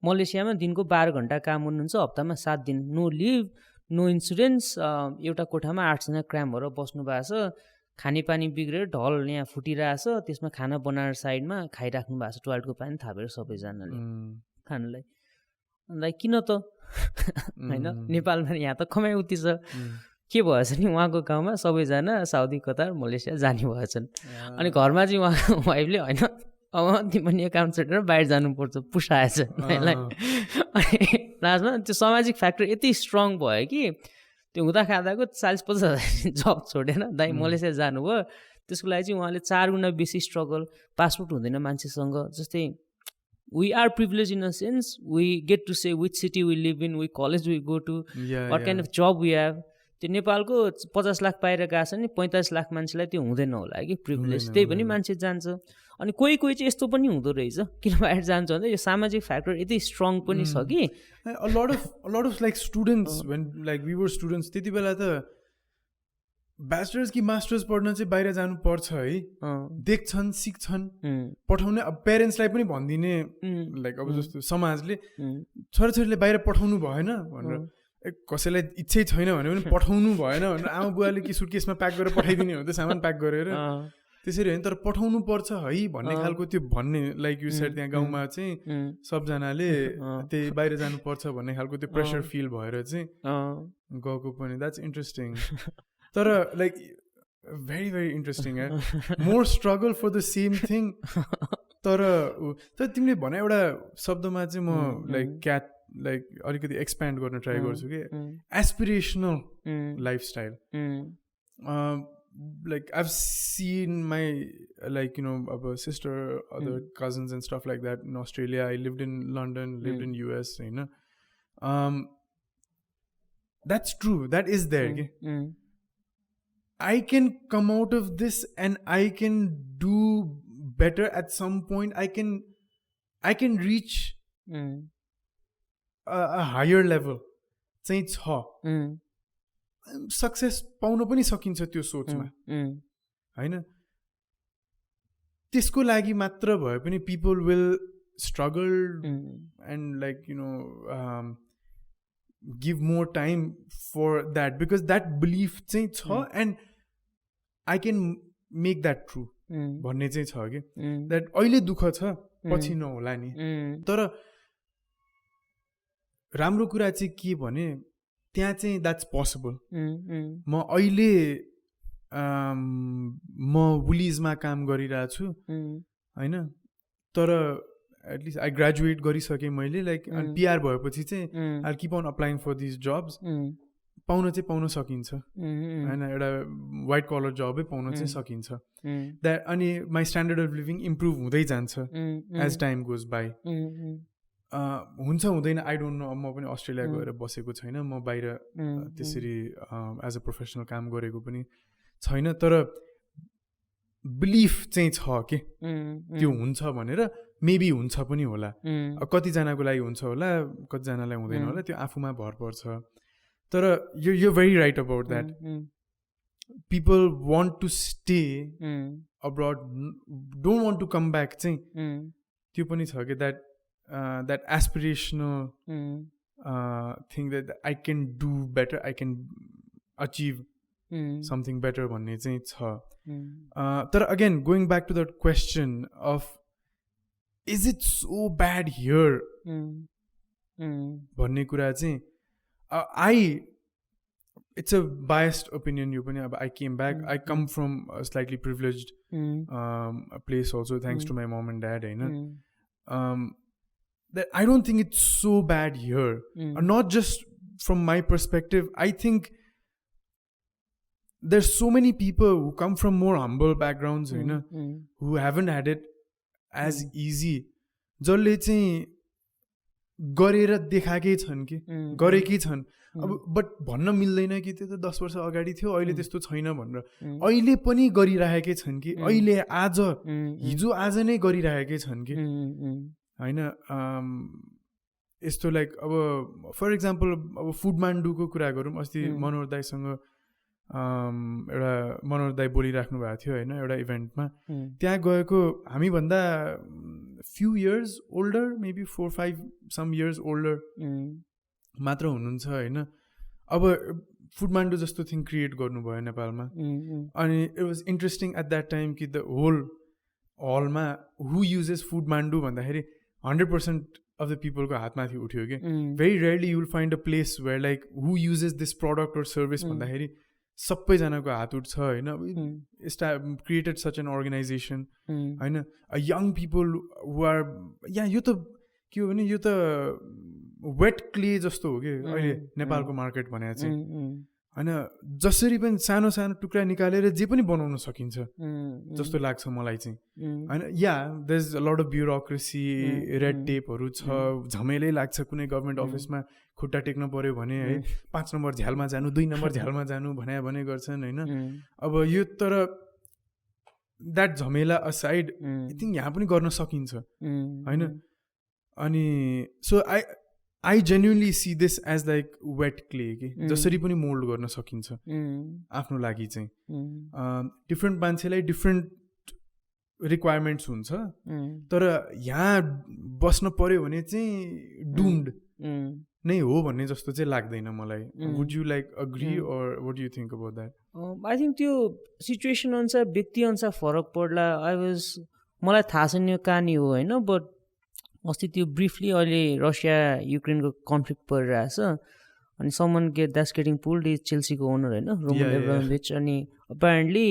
मलेसियामा दिनको 12 घन्टा काम गर्नुहुन्छ हप्तामा 7 दिन नो लिभ नो इन्सुरेन्स एउटा कोठामा 8 जना क्राम भएर बस्नु भएको छ खानेपानी बिग्रेर ढल यहाँ फुटिरहेछ त्यसमा खाना बनाएर साइडमा खाइराख्नु भएको छ टोयलेटको पानी थापेर सबैजनाले खानलाई अन्त किन त होइन नेपालमा यहाँ त कमाइ उति छ के भएछ नि उहाँको गाउँमा सबैजना साउदी कतार मलेसिया जाने भएछन् अनि घरमा चाहिँ उहाँको वाइफले होइन अब तिमी काम छेडेर बाहिर जानुपर्छ पुसाएछ मलाई लास्टमा त्यो सामाजिक फ्याक्टर यति स्ट्रङ भयो कि त्यो हुँदा खाँदाको 40-50 हजार जब छोडेर दाइ मलेसिया जानुभयो त्यसको लागि चाहिँ उहाँले 4 गुणा बेसी स्ट्रगल पासपोर्ट हुँदैन मान्छेसँग जस्तै we are privilege in a sense we get to say which city we live in we college we go to what kind of job we have त्यो नेपालको 50 लाख पाएर गएको छ नि 45 लाख मान्छेलाई त्यो हुँदैन होला कि प्रिभिलेज त्यही पनि मान्छे जान्छ अनि कोही चाहिँ यस्तो पनि हुँदो रहेछ किन बाहिर जान्छ भन्दा यो सामाजिक फ्याक्टर यति स्ट्रङ पनि छ कि a lot of like students when like we were students त्यति बेला त ब्याचलर्स कि मास्टर्स पढ्न चाहिँ बाहिर जानु पर्छ है देख्छन् सिक्छन् पठाउने अब पेरेन्ट्सलाई पनि भनिदिने लाइक अब जस्तो समाजले छोराछोरीले बाहिर पठाउनु भएन भनेर कसैलाई इच्छै छैन भने पनि पठाउनु भएन भनेर आमा बुवाले कि सुटकेसमा प्याक गरेर पठाइदिने हो त सामान प्याक गरेर त्यसरी होइन तर पठाउनु पर्छ है भन्ने खालको त्यो भन्ने लाइक यु सेड त्यहाँ गाउँमा चाहिँ सबजनाले त्यही बाहिर जानुपर्छ भन्ने खालको त्यो प्रेसर फिल भएर चाहिँ गएको पनि द्याट्स इन्ट्रेस्टिङ तर like very very interesting more struggle for the same thing तर तिमीले भने एउटा शब्दमा चाहिँ म लाइक अलिकति एक्सप्यान्ड गर्न ट्राई गर्छु कि aspirational lifestyle like I've seen my like you know a sister other cousins and stuff like that in Australia. I lived in London, lived in US, you know. That's true, that is there. I can come out of this and I can do better at some point. I can reach a higher level चाहिँ छ success पाउन पनि सकिन्छ त्यो सोचमा हैन त्यसको लागि मात्र भए पनि people will struggle and like you know give more time for that, because that belief चाहिँ छ and I can make that true भन्ने चाहिँ छ कि that अहिले दुःख छ पछि नहोला नि। तर राम्रो कुरा चाहिँ के भने त्यहाँ चाहिँ द्याट्स पोसिबल। म अहिले म वुलिजमा काम गरिरहेको छु होइन, तर एटलिस्ट आई ग्रेजुएट गरिसकेँ मैले लाइक अनि पिआर भएपछि चाहिँ I keep on applying for this jobs. पाउन सकिन्छ होइन, एउटा वाइट कलर जबै पाउन चाहिँ सकिन्छ द्याट। अनि my standard of living improve हुँदै जान्छ एज टाइम गोज बाई। हुन्छ हुँदैन आई डोन्ट नो। म पनि अस्ट्रेलिया गएर बसेको छैन, म बाहिर त्यसरी एज अ प्रोफेसनल काम गरेको पनि छैन, तर बिलिफ चाहिँ छ कि त्यो हुन्छ भनेर। मेबी हुन्छ पनि होला, कतिजनाको लागि हुन्छ होला, कतिजनालाई हुँदैन होला, त्यो आफूमा भर पर्छ। तर you very right about that. People want to stay abroad, don't want to come back चाहिँ त्यो पनि छ कि that that aspirational thing that I can do better, I can achieve something better भन्ने चाहिँ छ। तर again going back to that question of is it so bad here भन्ने कुरा चाहिँ it's a biased opinion यो पनि। अब I came back, I come from a slightly privileged place also thanks to my mom and dad होइन। That I don't think it's so bad here. Not just from my perspective. I think there's so many people who come from more humble backgrounds, you know, who haven't had it as easy. जसले चाहिँ गरेर देखाएकै छन् कि गरेकै छन्। अब but भन्न मिल्दैन कि त्यो त 10 वर्ष अगाडि थियो, अहिले त्यस्तो छैन भनेर। अहिले पनि गरिरहेकै छन् कि, अहिले आज हिजो आज नै गरिरहेकै छन् कि होइन। यस्तो लाइक अब फर इक्जाम्पल अब फुड मान्डुको कुरा गरौँ। अस्ति मनोहर दाईसँग एउटा मनोहर दाई बोलिराख्नु भएको थियो होइन एउटा इभेन्टमा। त्यहाँ गएको हामीभन्दा few years older, maybe 4-5 some years older मात्र हुनुहुन्छ होइन। अब फुड मान्डु जस्तो थिङ क्रिएट गर्नुभयो नेपालमा। अनि it was interesting at that time कि द होल हलमा हु युजेस फुड मान्डु भन्दाखेरि 100% of the people को हातमाथि उठ्यो कि। very rarely you will find a place where like who uses this product or service भन्दाखेरि सबैजनाको हात उठ्छ होइन। created such an organization होइन। young people who are यो त के हो भने यो त वेट क्ले जस्तो हो कि अहिले नेपालको मार्केट भने चाहिँ होइन। जसरी पनि सानो सानो टुक्रा निकालेर जे पनि बनाउन सकिन्छ जस्तो लाग्छ मलाई चाहिँ होइन। Yeah there is a lot of bureaucracy, red टेपहरू छ, झमेलै लाग्छ। कुनै गभर्मेन्ट अफिसमा खुट्टा टेक्न पर्यो भने है 5 नम्बर झ्यालमा जानु, 2 नम्बर झ्यालमा जानु भने गर्छन् होइन। अब यो तर द्याट झमेला असाइड आई थिङ्क यहाँ पनि गर्न सकिन्छ होइन। अनि so I genuinely see this as like wet clay कि जसरी पनि मोल्ड गर्न सकिन्छ आफ्नो लागि चाहिँ। डिफ्रेन्ट मान्छेलाई डिफ्रेन्ट रिक्वायरमेन्ट्स हुन्छ, तर यहाँ बस्न पर्यो भने चाहिँ डुम्ड नै हो भन्ने जस्तो चाहिँ लाग्दैन मलाई। वुड यु लाइक अग्री और what do you think about that? I think त्यो सिचुएसन अनुसार व्यक्ति अनुसार फरक पर्ला। मलाई थाहा छैन यो कहानी हो होइन, बट अस्ति त्यो ब्रिफली अहिले रसिया युक्रेनको कन्फ्लिक्ट परिरहेछ अनि someone that's getting pulled is चेल्सीको ओनर होइन, रोमन एब्रामोभिच। अनि apparently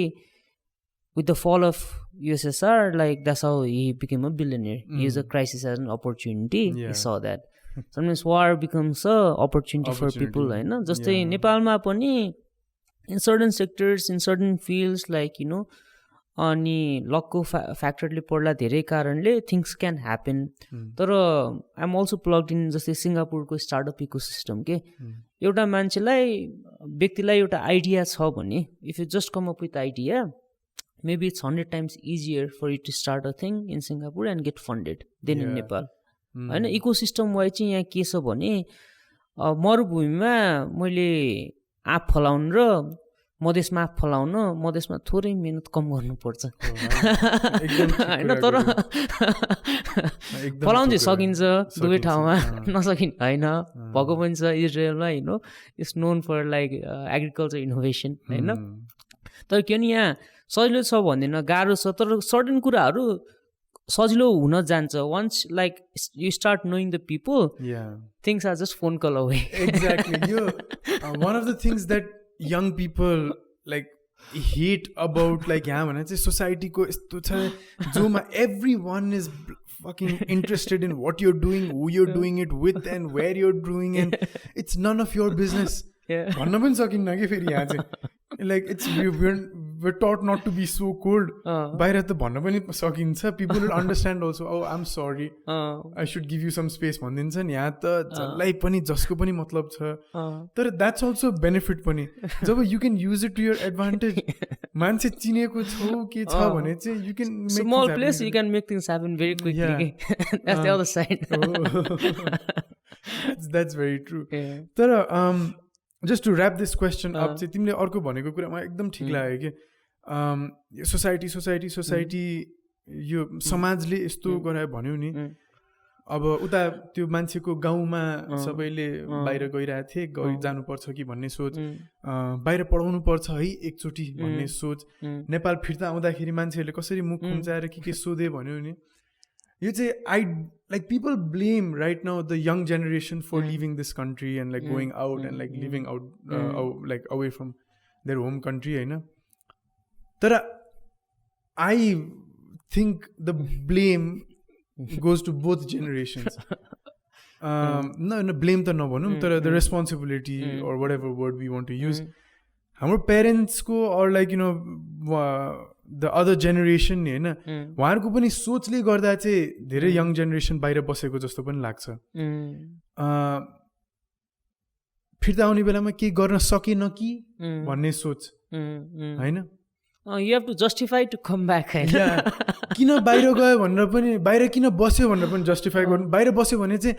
with the fall of USSR like that's how he became a billionaire. He is a crisis as an opportunity. He saw that sometimes war becomes a opportunity for people होइन। जस्तै नेपालमा पनि in certain sectors, in certain fields like you know, अनि लकको फ्याक्टरले पर्ला धेरै कारणले things can happen. तर I am also plugged in जस्तै सिङ्गापुरको स्टार्टअप इकोसिस्टम के। एउटा मान्छेलाई व्यक्तिलाई एउटा आइडिया छ भने if you just come up with idea maybe it's 100 times easier for you to start a thing in Singapore and get funded then in Nepal होइन। इकोसिस्टम वाइज चाहिँ यहाँ के छ भने मरुभूमिमा मैले आँप फलाउनु र मधेसमा फलाउन मधेसमा थोरै मेहनत कम गर्नुपर्छ होइन तर फलाउनु चाहिँ सकिन्छ दुवै ठाउँमा नसकिने होइन भएको पनि छ इजरायलमा it's known for like agriculture innovation होइन तर किन यहाँ सजिलो छ भन्दैन गाह्रो छ तर सर्टेन कुराहरू सजिलो हुन जान्छ once like you start knowing the people things are just phone call away exactly यो one of the things that young people like hate about like यहाँ भने चाहिँ सोसाइटीको यस्तो छ जोमा everyone is fucking interested in what you're doing, who you're doing it with and where you're doing and it's none of your business भन्न पनि सकिन्न कि फेरि यहाँ चाहिँ like it's we're taught not to be so cold बाहिर त भन्न पनि सकिन्छ people will understand also oh I'm sorry I should give you some space भनिदिन्छ नि यहाँ त जसलाई पनि जसको पनि मतलब छ तर that's also benefit पनि जब you can use it to your advantage मान्छे चिनेको छौ के छ भने चाहिँ you can make small place you can make things happen very quickly that's the other side that's very true तर just to wrap this question up चाहिँ तिमीले अर्को भनेको कुरा मलाई एकदम ठिक लाग्यो कि सोसाइटी यो समाजले यस्तो गरायो भन्यो नि अब उता त्यो मान्छेको गाउँमा सबैले बाहिर गइरहेको थिए जानुपर्छ कि भन्ने सोच बाहिर पढाउनु पर्छ है एकचोटि भन्ने सोच नेपाल फिर्ता आउँदाखेरि मान्छेहरूले कसरी मुख खुम्चाएर के सोधे भन्यो नि यो चाहिँ I like people blame right now the young generation for living this country and like going out and like living out like away from their home country होइन तर I think the blame goes to both generations no blame त नभनौँ तर the responsibility or whatever word we want to use हाम्रो parents को or like you know the other generation नि होइन उहाँहरूको पनि सोचले गर्दा चाहिँ धेरै यङ जेनेरेसन बाहिर बसेको जस्तो पनि लाग्छ फिर्ता आउने बेलामा केही गर्न सकेन कि भन्ने सोच होइन you have to justify to come back किन बाहिर गयो भनेर पनि बाहिर किन बस्यो भनेर पनि जस्टिफाई गर्नु बाहिर बस्यो भने चाहिँ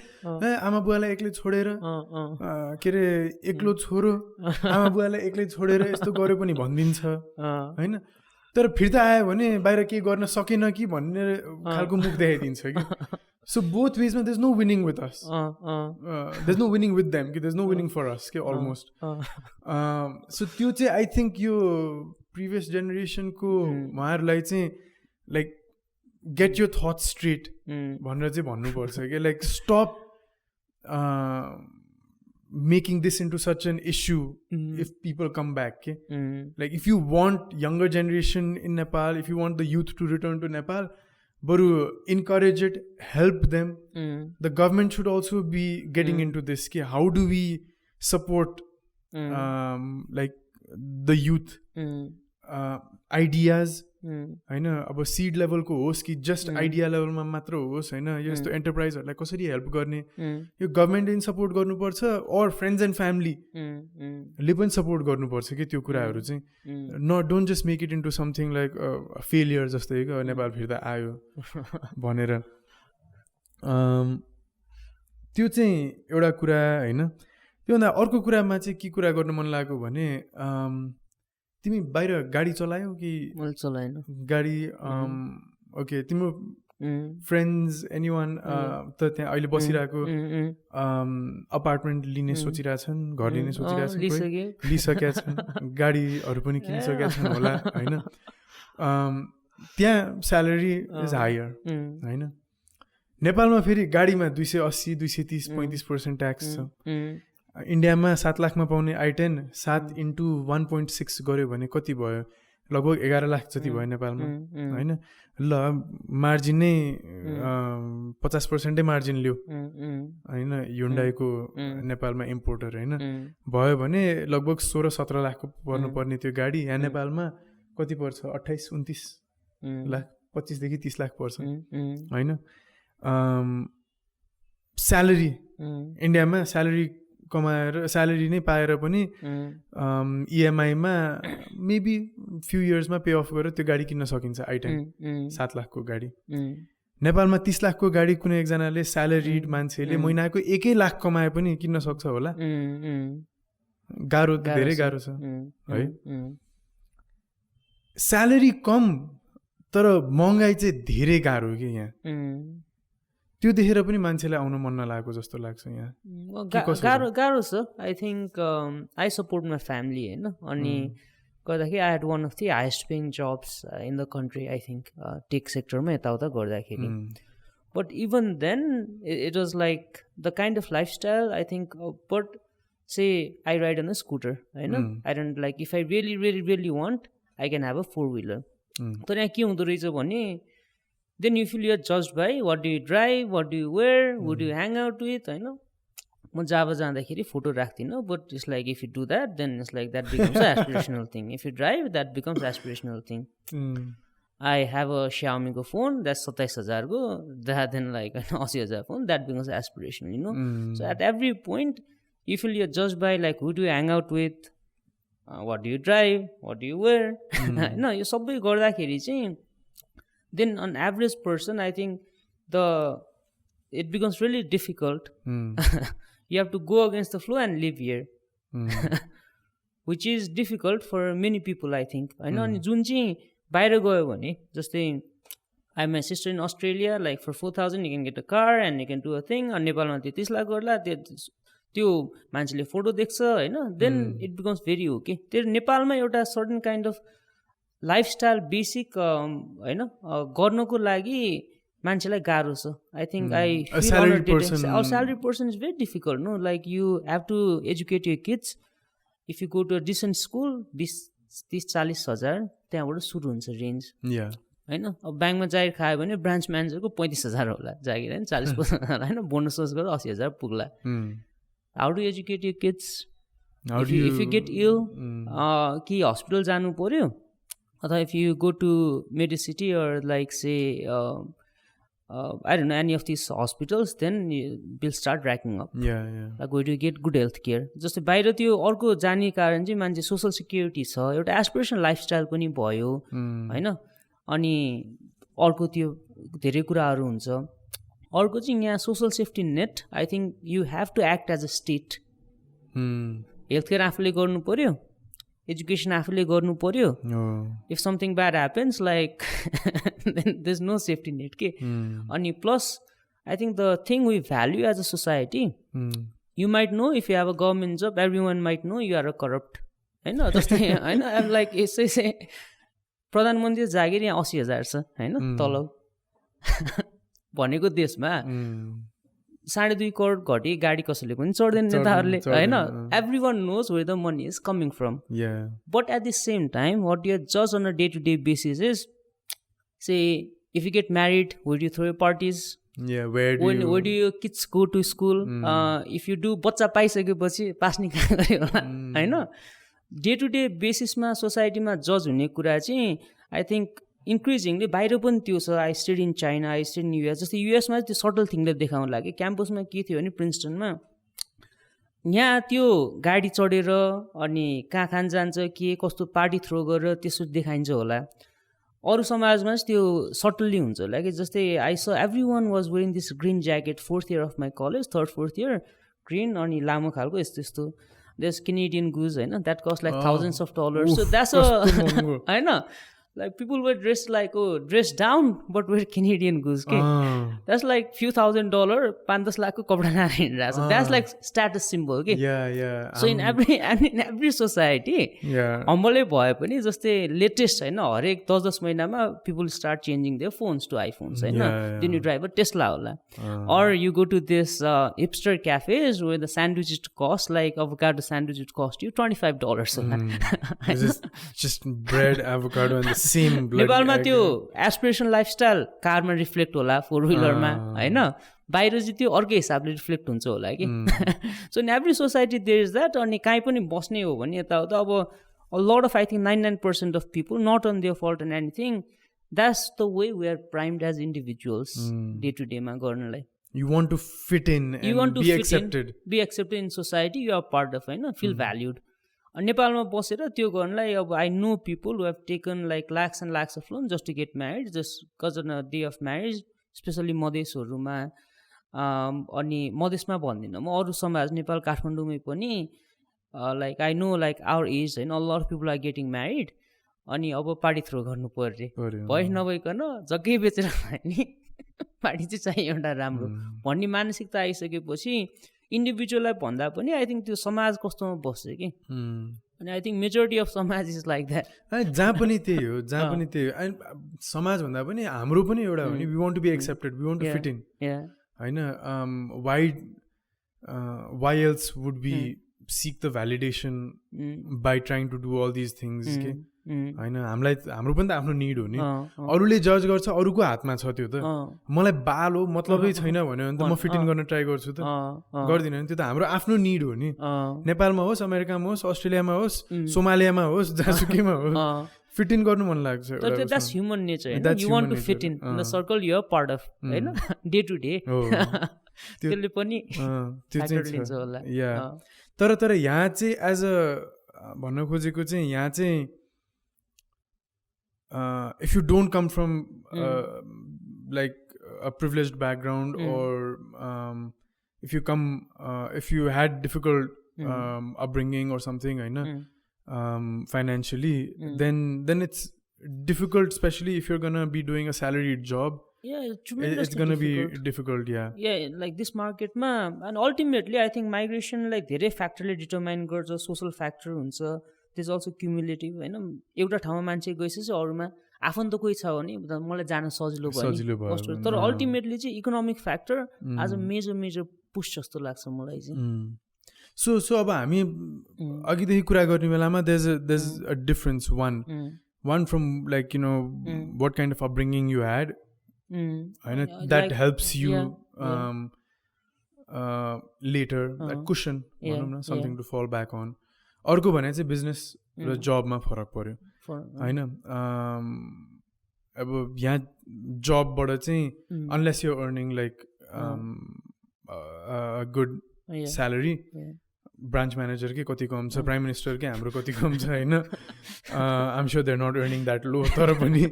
आमा बुवालाई एक्लै छोडेर के अरे एक्लो छोरो आमा बुवालाई एक्लै छोडेर यस्तो गर्यो पनि भनिदिन्छ होइन तर फिर्ता आयो भने बाहिर केही गर्न सकेन कि भन्ने खालको मुख देखाइदिन्छ कि सो बोथ वेजमा there's no winning with us there's no winning with them कि there's no winning for us के almost सो त्यो चाहिँ आई थिङ्क यो प्रिभियस जेनेरेसनको उहाँहरूलाई चाहिँ लाइक गेट यो थट स्ट्रेट भनेर चाहिँ भन्नुपर्छ कि like stop making this into such an issue if people come back के like if you want younger generation in Nepal if you want the youth to return to Nepal बरु encourage it, help them. The government should also be getting into this. How do we support like the youth ideas? होइन अब seed लेभलको होस् कि just idea लेभलमा मात्र होस् होइन यस्तो एन्टरप्राइजहरूलाई कसरी हेल्प गर्ने यो गभर्मेन्टले सपोर्ट गर्नुपर्छ अर फ्रेन्ड्स एन्ड फ्यामिलीले पनि सपोर्ट गर्नुपर्छ कि त्यो कुराहरू चाहिँ don't just make it into something like failure जस्तै क्या नेपाल फिर्ता आयो भनेर त्यो चाहिँ एउटा कुरा होइन त्योभन्दा अर्को कुरामा चाहिँ के कुरा गर्नु मन लाग्यो भने तिमी बाहिर गाडी चलायौ कि मैले चलाएन गाडी ओके तिम्रो फ्रेन्ड्स एनीवान त त्यहाँ अहिले बसिरहेको अपार्टमेन्ट लिने सोचिरहेछन् घर लिने सोचिरहेछन् लिइसकेका छन् गाडीहरू पनि किनिसकेका छन् होला होइन त्यहाँ स्यालेरी इज हायर होइन नेपालमा फेरि गाडीमा 280, 230, 35% ट्याक्स छ इन्डियामा 7 लाखमा पाउने I10 7 into 1.6 गऱ्यो भने कति भयो लगभग 11 लाख जति भयो नेपालमा होइन ल मार्जिन नै 50% मार्जिन लियो होइन ह्युन्डाईको नेपालमा इम्पोर्टर होइन भयो भने लगभग 16-17 लाखको पर्नुपर्ने त्यो गाडी यहाँ नेपालमा कति पर्छ 28-29 लाख 25 देखि 30 लाख पर्छ होइन स्यालेरी इन्डियामा स्यालेरी कमाएर स्यालेरी नै पाएर पनि इएमआईमा मेबी फ्यु इयर्समा पे अफ गरेर त्यो गाडी किन्न सकिन्छ I10 7 लाखको गाडी नेपालमा 30 लाखको गाडी कुनै एकजनाले स्यालेरिड मान्छेले महिनाको 1 लाख कमाए पनि किन्न सक्छ होला गाह्रो त धेरै गाह्रो छ है स्यालेरी कम तर महँगाई चाहिँ धेरै गाह्रो कि यहाँ त्यो देखेर पनि मान्छेलाई आउन मन नलागेको जस्तो लाग्छ यहाँ गाह्रो छ I think I support my family होइन अनि गर्दाखेरि I had one of the highest paying jobs in the country I think tech सेक्टरमा यताउता गर्दाखेरि but even then it was like the kind of lifestyle I think but say I ride on a scooter होइन I don't like if I really really really want I can have a 4-wheeler तर यहाँ के हुँदो रहेछ भने then you feel you're judged by what do you drive, what do you wear, who do you hang out with, होइन म जाब जाँदाखेरि फोटो राख्दिनँ but it's like if you do that then it's like that becomes an aspirational thing. If you drive that becomes aspirational thing. I have a Xiaomi को phone that's 27,000 को that then like an 80,000 phone that becomes aspirational, you know. So at every point you feel you're judged by like who do you hang out with, what do you drive, what do you wear. No, यो सबै गर्दाखेरि चाहिँ then on average person I think it becomes really difficult. You have to go against the flow and live here. Which is difficult for many people I think. होइन अनि जुन चाहिँ बाहिर गयो भने जस्तै I have my sister in Australia like for 4,000 you can get a car and you can do a thing. अनि नेपालमा 30 लाख गर्ला त्यो मान्छेले फोटो देख्छ होइन then it becomes very okay. त्यो नेपालमा एउटा certain kind of lifestyle basic होइन गर्नको लागि मान्छेलाई गाह्रो छ I think I salary person is very difficult no like you have to educate your kids if you go to a decent school 20-30-40 हजार त्यहाँबाट सुरु हुन्छ रेन्ज होइन अब ब्याङ्कमा जागिर खायो भने ब्रान्च म्यानेजरको 35,000 होला जागिर होइन 40-50,000 होइन बोनस गरेर 80,000 पुग्ला how to educate your kids if you get ill कि हस्पिटल जानु पर्यो अथवा if you go to Medicity or like say I don't know any of these hospitals then will start racking up. Like going to get good health care. जस्तै बाहिर त्यो अर्को जाने कारण चाहिँ मान्छे सोसल सिक्युरिटी छ एउटा एस्पिरेसनल लाइफस्टाइल पनि भयो होइन अनि अर्को त्यो धेरै कुराहरू हुन्छ अर्को चाहिँ यहाँ social safety net I think you have to act as a state health care आफूले गर्नु पर्यो एजुकेसन आफूले गर्नु पर्यो if something bad happens like there is no safety net के अनि plus I think the thing we value as a society you might know if you have a government job every one might know you are a corrupt होइन जस्तै होइन अब like यसै चाहिँ प्रधानमन्त्री जागिर यहाँ 80,000 छ होइन तलब भनेको देशमा 2.5 करोड घटी गाडी कसैले पनि चढ्दैन नेताहरूले होइन every one knows where the money is coming from but at the same time what you जज on a day to day basis is say if you get married where you throw your parties where do you kids go to school if you do बच्चा पाइसकेपछि pass निकाल गऱ्यो होला होइन day to day बेसिसमा सोसाइटीमा जज हुने कुरा चाहिँ आई थिङ्क इन्क्रिजिङली बाहिर पनि त्यो छ I study in China I study in US जस्तै युएसमा त्यो सटल थिङले देखाउनु लाग्यो क्याम्पसमा के थियो भने प्रिन्सटनमा यहाँ त्यो गाडी चढेर अनि कहाँ खान जान्छ के कस्तो पार्टी थ्रो गरेर त्यसो देखाइन्छ होला अरू समाजमा चाहिँ त्यो सटल्ली हुन्छ होला कि जस्तै आई स every one was wearing this green jacket 4th year of my college 3rd-4th year green अनि लामो खालको यस्तो यस्तो देस केनेडियन गुज होइन that cost like thousands of dollars so that's a होइन like people were dressed like dressed down but were Canadian goose okay? That's like few $1,000 5-10 lakh ko kapda laera hindiरहेको छ that's like status symbol okay? So in every society humble भए पनि जस्तै latest होइन हरेक 10-10 महिनामा people start changing their phones to iPhones होइन then you drive a Tesla होला or you go to this hipster cafes where the sandwiches cost like avocado sandwiches cost you $25 होला just bread avocado and the नेपालमा त्यो aspiration lifestyle कारमा reflect होला 4-wheelerमा होइन बाहिर चाहिँ त्यो अर्कै हिसाबले रिफ्लेक्ट हुन्छ होला कि so in every society there is that अनि काहीँ पनि बस्ने हो भने यताउता अब lot of I think 99% of people not on their fault and anything that's the way we are primed as individuals day to डेमा गर्नलाई You want to fit in and be accepted. Be accepted in society, you are part of, होइन feel valued. नेपालमा बसेर त्यो गर्नलाई अब I know people who have taken like lakhs and lakhs of loan just to get married, just because on a day of marriage, specially मधेसहरूमा अनि मधेसमा भन्दिनँ म अरू समाज नेपाल काठमाडौँमै पनि like I know like our age होइन a lot of people are getting married अनि अब पार्टी थ्रो गर्नु पर्यो भएस नभइकन जग्गै बेचेर नि पार्टी चाहिँ चाहियो एउटा राम्रो भन्ने मानसिकता आइसकेपछि इन्डिभिजुअललाई भन्दा पनि आई थिङ्क त्यो समाज कस्तोमा बस्छ कि अनि आई थिङ्क मेजोरिटी अफ समाज इज लाइक द्याट जहाँ पनि त्यही हो जहाँ पनि त्यही हो एन्ड समाज भन्दा पनि हाम्रो पनि एउटा हो नि we want to be accepted we want to fit in होइन why else would be seek the validation by trying to do all these things के होइन हामीलाई हाम्रो पनि त आफ्नो निड हो नि अरूले जज गर्छ अरूको हातमा छ त्यो त मलाई बाल हो मतलबै छैन भन्यो भने त म फिट इन गर्न ट्राई गर्छु त गर्दिनँ नि त्यो त हाम्रो आफ्नो निड हो नि नेपालमा होस् अमेरिकामा होस् अस्ट्रेलियामा होस् सोमालियामा होस् जहाँसुकैमा होस् फिट इन गर्नु मन लाग्छ that's human nature you want to fit in the circle you are part of होइन डे टु डे त्यसले पनि फ्याक्टर लिन्छ होला तर यहाँ चाहिँ एज अ भन्न खोजेको चाहिँ यहाँ चाहिँ if you don't come from like a privileged background or if you had difficult upbringing or something होइन financially then it's difficult, especially if you're gonna be doing a salaried job. Yeah, it's gonna be difficult. Yeah, like this market ma, and ultimately I think migration like धेरै फ्याक्टरले determine गर्छ social factor हुन्छ त्यस also cumulative होइन एउटा ठाउँमा मान्छे गइसकेपछि अरूमा आफन्त कोही छ भने मलाई जान सजिलो भयो तर अल्टिमेटली चाहिँ इकोनोमिक फ्याक्टर आज मेजर पुश जस्तो लाग्छ मलाई चाहिँ सो अब हामी अघिदेखि कुरा गर्ने बेलामा there's a difference one from like you know what kind of upbringing you had that helps you later that cushion something to fall back on अर्को भने चाहिँ बिजनेस र जबमा फरक पर्यो होइन अब यहाँ जबबाट चाहिँ unless you earning like good salary branch म्यानेजरकै कति कम छ प्राइम मिनिस्टरकै हाम्रो कति कम छ होइन I'm sure they're not earning that low तर पनि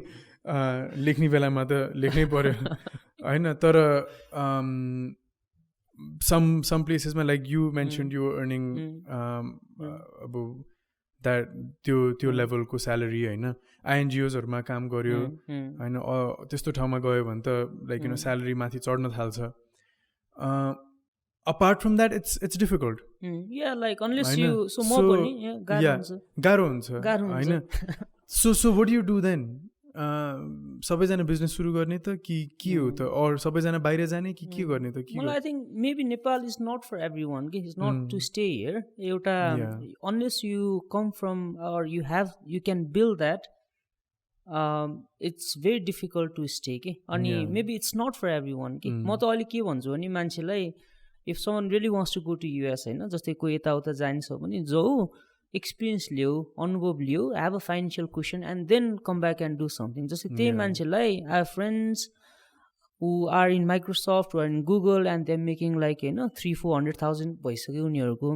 लेख्ने बेलामा त लेख्नै पर्यो होइन तर some places like you mentioned you were earning above that त्यो level को salary होइन INGOs हरुमा काम गर्यो होइन त्यस्तो ठाउँमा गयो भने त like you know salary माथि चढ्न थाल्छ apart from that it's difficult yeah like unless you so more पनि गाह्रो हुन्छ होइन so what do you do then सबैजना बिजनेस सुरु गर्ने त के हो त और सबैजना बाहिर जाने कि के गर्ने त मलाई I think maybe Nepal is not for everyone के is not to stay here एउटा unless you come from or you can build that it's very difficult to stay के अनि maybe it's not for everyone के म त अहिले के भन्छु भने मान्छेलाई if someone really wants to go to US होइन जस्तै कोही यताउता जान्छ भने जाऊ एक्सपिरियन्स लियो अनुभव लियो have a financial question and then come back and do something जस्तै त्यही मान्छेलाई I have friends who are in Microsoft are in Google and they are making like होइन 300,000-400,000 भइसक्यो उनीहरूको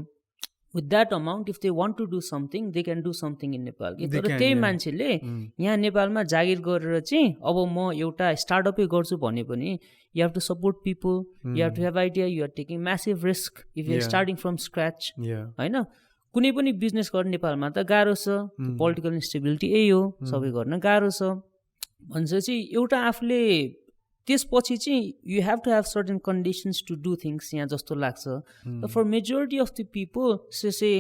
with that amount if they want to do something they can do something in Nepal कि तर त्यही मान्छेले यहाँ नेपालमा जागिर गरेर चाहिँ अब म एउटा स्टार्टअपै गर्छु भने पनि you have to support people you have to have idea you are taking massive risk if you are starting from scratch होइन कुनै पनि बिजनेस गर्ने नेपालमा त गाह्रो छ पोलिटिकल इन्स्टेबिलिटी यही हो सबै गर्न गाह्रो छ भनेपछि एउटा आफूले त्यसपछि चाहिँ you have to have certain conditions to do things यहाँ जस्तो लाग्छ for majority of the people say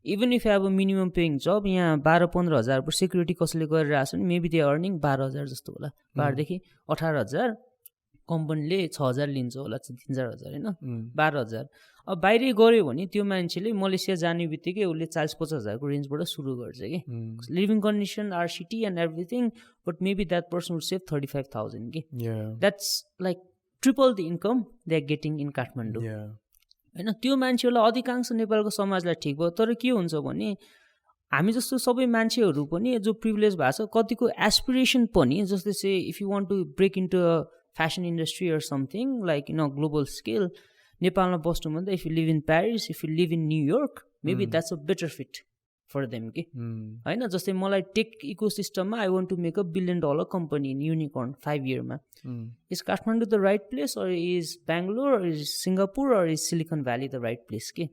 even if have a minimum paying job यहाँ 12-15 हजारको सेक्युरिटी कसैले गरिरहेको छ भने मेबी दे अर्निङ 12,000 जस्तो होला 12,000 देखि 18,000 कम्पनीले 6,000 लिन्छ होला 3-4 हजार होइन 12,000 अब बाहिरै गऱ्यो भने त्यो मान्छेले मलेसिया जाने बित्तिकै उसले 40-50 हजारको रेन्जबाट सुरु गर्छ कि living condition are city and everything but maybe that person would save 35,000 कि that's like triple the income they are getting in Kathmandu होइन त्यो मान्छेहरूलाई अधिकांश नेपालको समाजलाई ठिक भयो तर के हुन्छ भने हामी जस्तो सबै मान्छेहरू पनि जो प्रिभिलेज भएको छ कतिको एस्पिरेसन पनि जस्तै चाहिँ if you want to break into a fashion industry or something like in a global scale नेपालमा बस्नुभन्दा if you live in Paris if you live in New York maybe that's a better fit for them कि होइन जस्तै मलाई tech इकोसिस्टममा I want to make $1 billion company in unicorn 5 yearsमा is Kathmandu the right place or is Bangalore or is Singapore or is silicon valley the right place के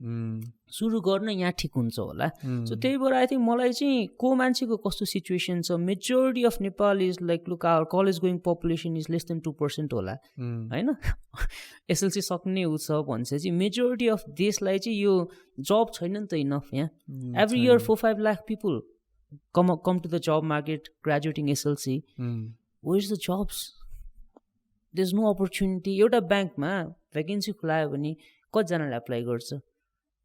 सुरु गर्न यहाँ ठिक हुन्छ होला सो त्यही भएर आई थिङ्क मलाई चाहिँ को मान्छेको कस्तो सिचुएसन छ majority of Nepal is like look our college going population is less than 2% होला होइन एसएलसी सक्ने ऊ छ भन्छ चाहिँ मेजोरिटी अफ देशलाई चाहिँ यो जब छैन नि त इनफ यहाँ every year 4-5 lakh people come to the job market graduating SLC where is the jobs there is no opportunity एउटा ब्याङ्कमा भ्याकेन्सी खुलायो भने कतिजनाले एप्लाई गर्छ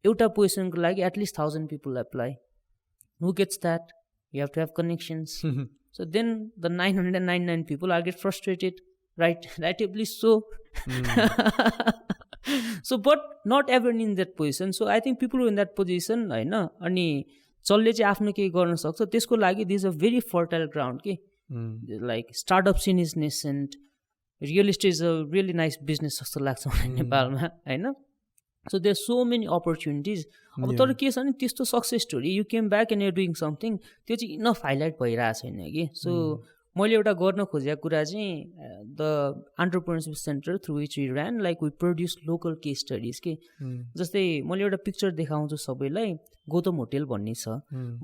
एउटा पोजिसनको लागि at least 1000 people apply who gets that you have to have connections so then the 999 people are get frustrated rightfully so so but not ever in that position so I think people in that position होइन अनि जसले चाहिँ आफ्नो केही गर्न सक्छ त्यसको लागि this a very fertile ground के like startup scene is nascent real estate is a really nice business जस्तो लाग्छ मलाई नेपालमा होइन so there so many opportunities अब तर के छ भने त्यस्तो success story you came back and you doing something त्यो चाहिँ इनफ हाइलाइट भइरहेको छैन कि सो मैले एउटा गर्न खोजेको कुरा चाहिँ the entrepreneurship centre through which we ran like we produce local case studies के जस्तै मैले एउटा पिक्चर देखाउँछु सबैलाई गौतम होटेल भन्ने छ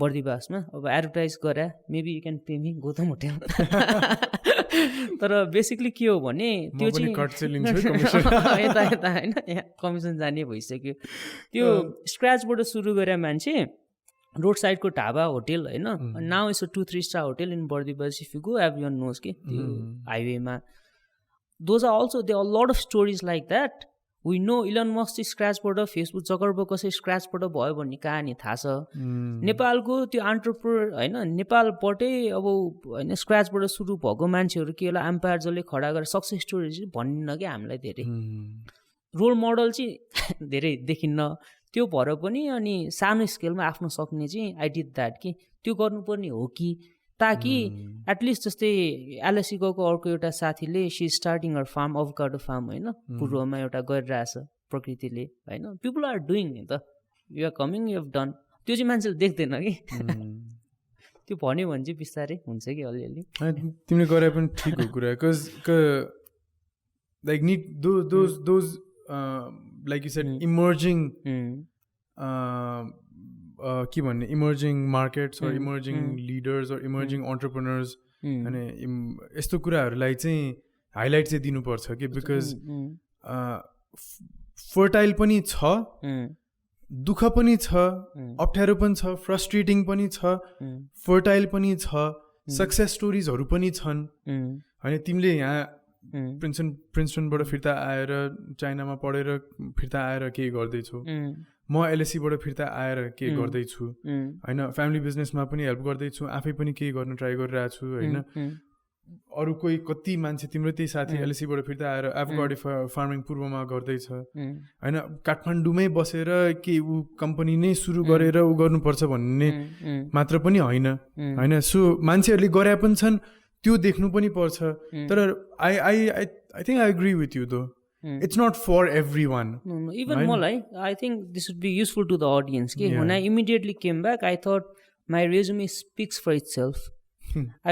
बर्दिवासमा अब एडभर्टाइज गरे maybe you can pay me Gautam hotel तर बेसिकली के हो भने त्यो चाहिँ यता यता होइन यहाँ कमिसन जाने भइसक्यो त्यो स्क्रैचबाट सुरु गरे मान्छे रोड साइडको ढाबा होटेल होइन now is a 2-3 star hotel in Bardibas if you go everyone knows के त्यो हाइवेमा those are also they are lot of stories like that we know Elon Musk चाहिँ स्क्रैचबाट फेसबुक जगरबर्ग कसै स्क्रैचबाट भयो भन्ने कहानी थाहा छ नेपालको त्यो एन्टरप्रेन्योर होइन नेपालबाटै अब होइन स्क्रैचबाट सुरु भएको मान्छेहरू के होला एम्पायर जसले खडा गरेर सक्सेस स्टोरी चाहिँ भन्दिनँ कि हामीलाई धेरै रोल मोडल चाहिँ धेरै देखिन्न त्यो भएर पनि अनि सानो स्केलमा आफ्नो सक्ने चाहिँ आई डिड द्याट कि त्यो गर्नुपर्ने हो कि ताकि एटलिस्ट जस्तै एलएससी गएको अर्को एउटा साथीले she starting her farm avocado farm होइन पूर्वमा एउटा गरिरहेछ प्रकृतिले होइन पिपल आर डुइङ नि त you are coming you have done त्यो चाहिँ मान्छेले देख्दैन कि त्यो भन्यो भने चाहिँ बिस्तारै हुन्छ कि अलिअलि तिमीले गरे पनि ठिक हो कुरा because like need those like you said emerging के भन्ने emerging markets or emerging leaders or emerging entrepreneurs अनि यस्तो कुराहरूलाई चाहिँ हाइलाइट चाहिँ दिनुपर्छ कि बिकज फर्टाइल पनि छ दुःख पनि छ अप्ठ्यारो पनि छ फ्रस्ट्रेटिङ पनि छ फर्टाइल पनि छ सक्सेस स्टोरिजहरू पनि छन् होइन तिमीले यहाँ प्रिन्सटनबाट फिर्ता आएर चाइनामा पढेर फिर्ता आएर केही गर्दैछु म एलएससीबाट फिर्ता आएर केही गर्दैछु होइन फ्यामिली बिजनेसमा पनि हेल्प गर्दैछु आफै पनि केही गर्न ट्राई गरिरहेको छु होइन अरू कोही कति मान्छे तिम्रो त्यही साथी एलएससीबाट फिर्ता आएर एभोकाडो फार्मिङ पूर्वमा गर्दैछ होइन काठमाडौँमै बसेर के ऊ कम्पनी नै सुरु गरेर ऊ गर्नुपर्छ भन्ने मात्र पनि होइन होइन सो मान्छेहरूले गरे पनि छन् त्यो देख्नु पनि पर्छ तर I think I agree with you though it's not for every one even मलाई I think this would be useful to the audience के when I immediately came back I thought my resume speaks for itself.